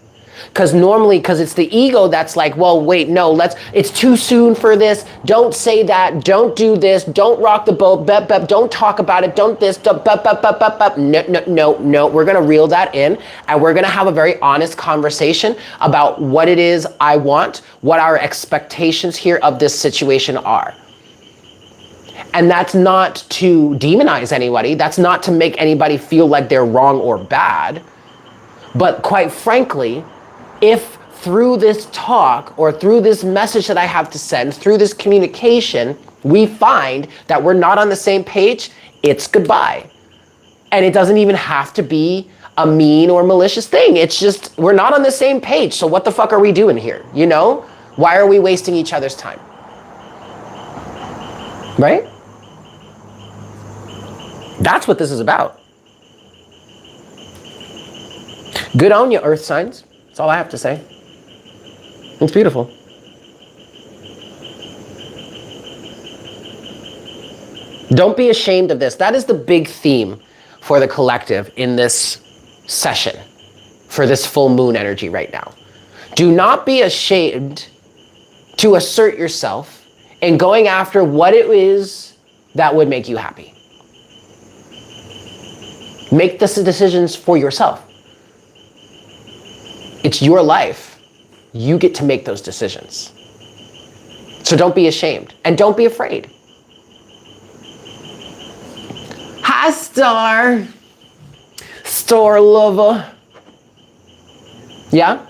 Because it's the ego that's like, well, wait, no, it's too soon for this. Don't say that. Don't do this. Don't rock the boat. Don't talk about it. Don't this. No. We're going to reel that in, and we're going to have a very honest conversation about what it is I want, what our expectations here of this situation are. And that's not to demonize anybody. That's not to make anybody feel like they're wrong or bad. But quite frankly, if through this talk or through this message that I have to send, through this communication, we find that we're not on the same page, it's goodbye. And it doesn't even have to be a mean or malicious thing. It's just, we're not on the same page. So what the fuck are we doing here? You know? Why are we wasting each other's time? Right? That's what this is about. Good on you, Earth signs. That's all I have to say. It's beautiful. Don't be ashamed of this. That is the big theme for the collective in this session, for this full moon energy right now. Do not be ashamed to assert yourself in going after what it is that would make you happy. Make the decisions for yourself. It's your life. You get to make those decisions. So don't be ashamed and don't be afraid. Hi, Star. Star lover. Yeah?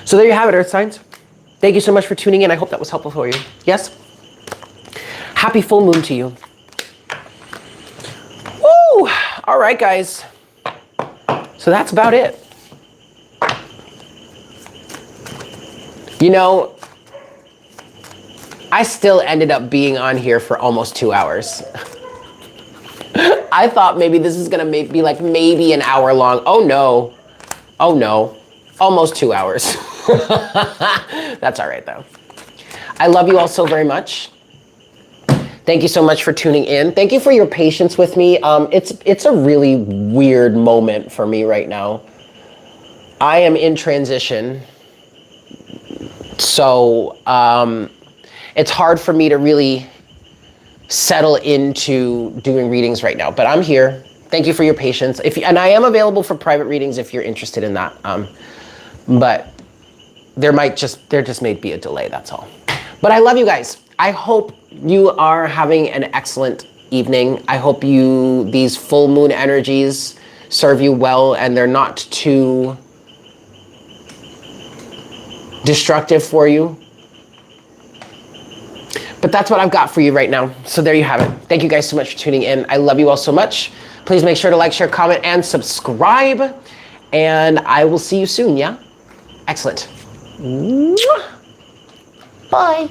So there you have it, Earth signs. Thank you so much for tuning in. I hope that was helpful for you. Yes? Happy full moon to you. Woo! All right, guys. So that's about it. You know, I still ended up being on here for almost 2 hours. I thought maybe this is gonna be like maybe an hour long. Oh no, almost 2 hours. That's all right though. I love you all so very much. Thank you so much for tuning in. Thank you for your patience with me. It's a really weird moment for me right now. I am in transition. So it's hard for me to really settle into doing readings right now, but I'm here. Thank you for your patience. And I am available for private readings if you're interested in that. But there just may be a delay, that's all. But I love you guys. I hope you are having an excellent evening. I hope these full moon energies serve you well and they're not too destructive for you. But that's what I've got for you right now. So there you have it. Thank you guys so much for tuning in. I love you all so much. Please make sure to like, share, comment, and subscribe. And I will see you soon, yeah? Excellent. Bye.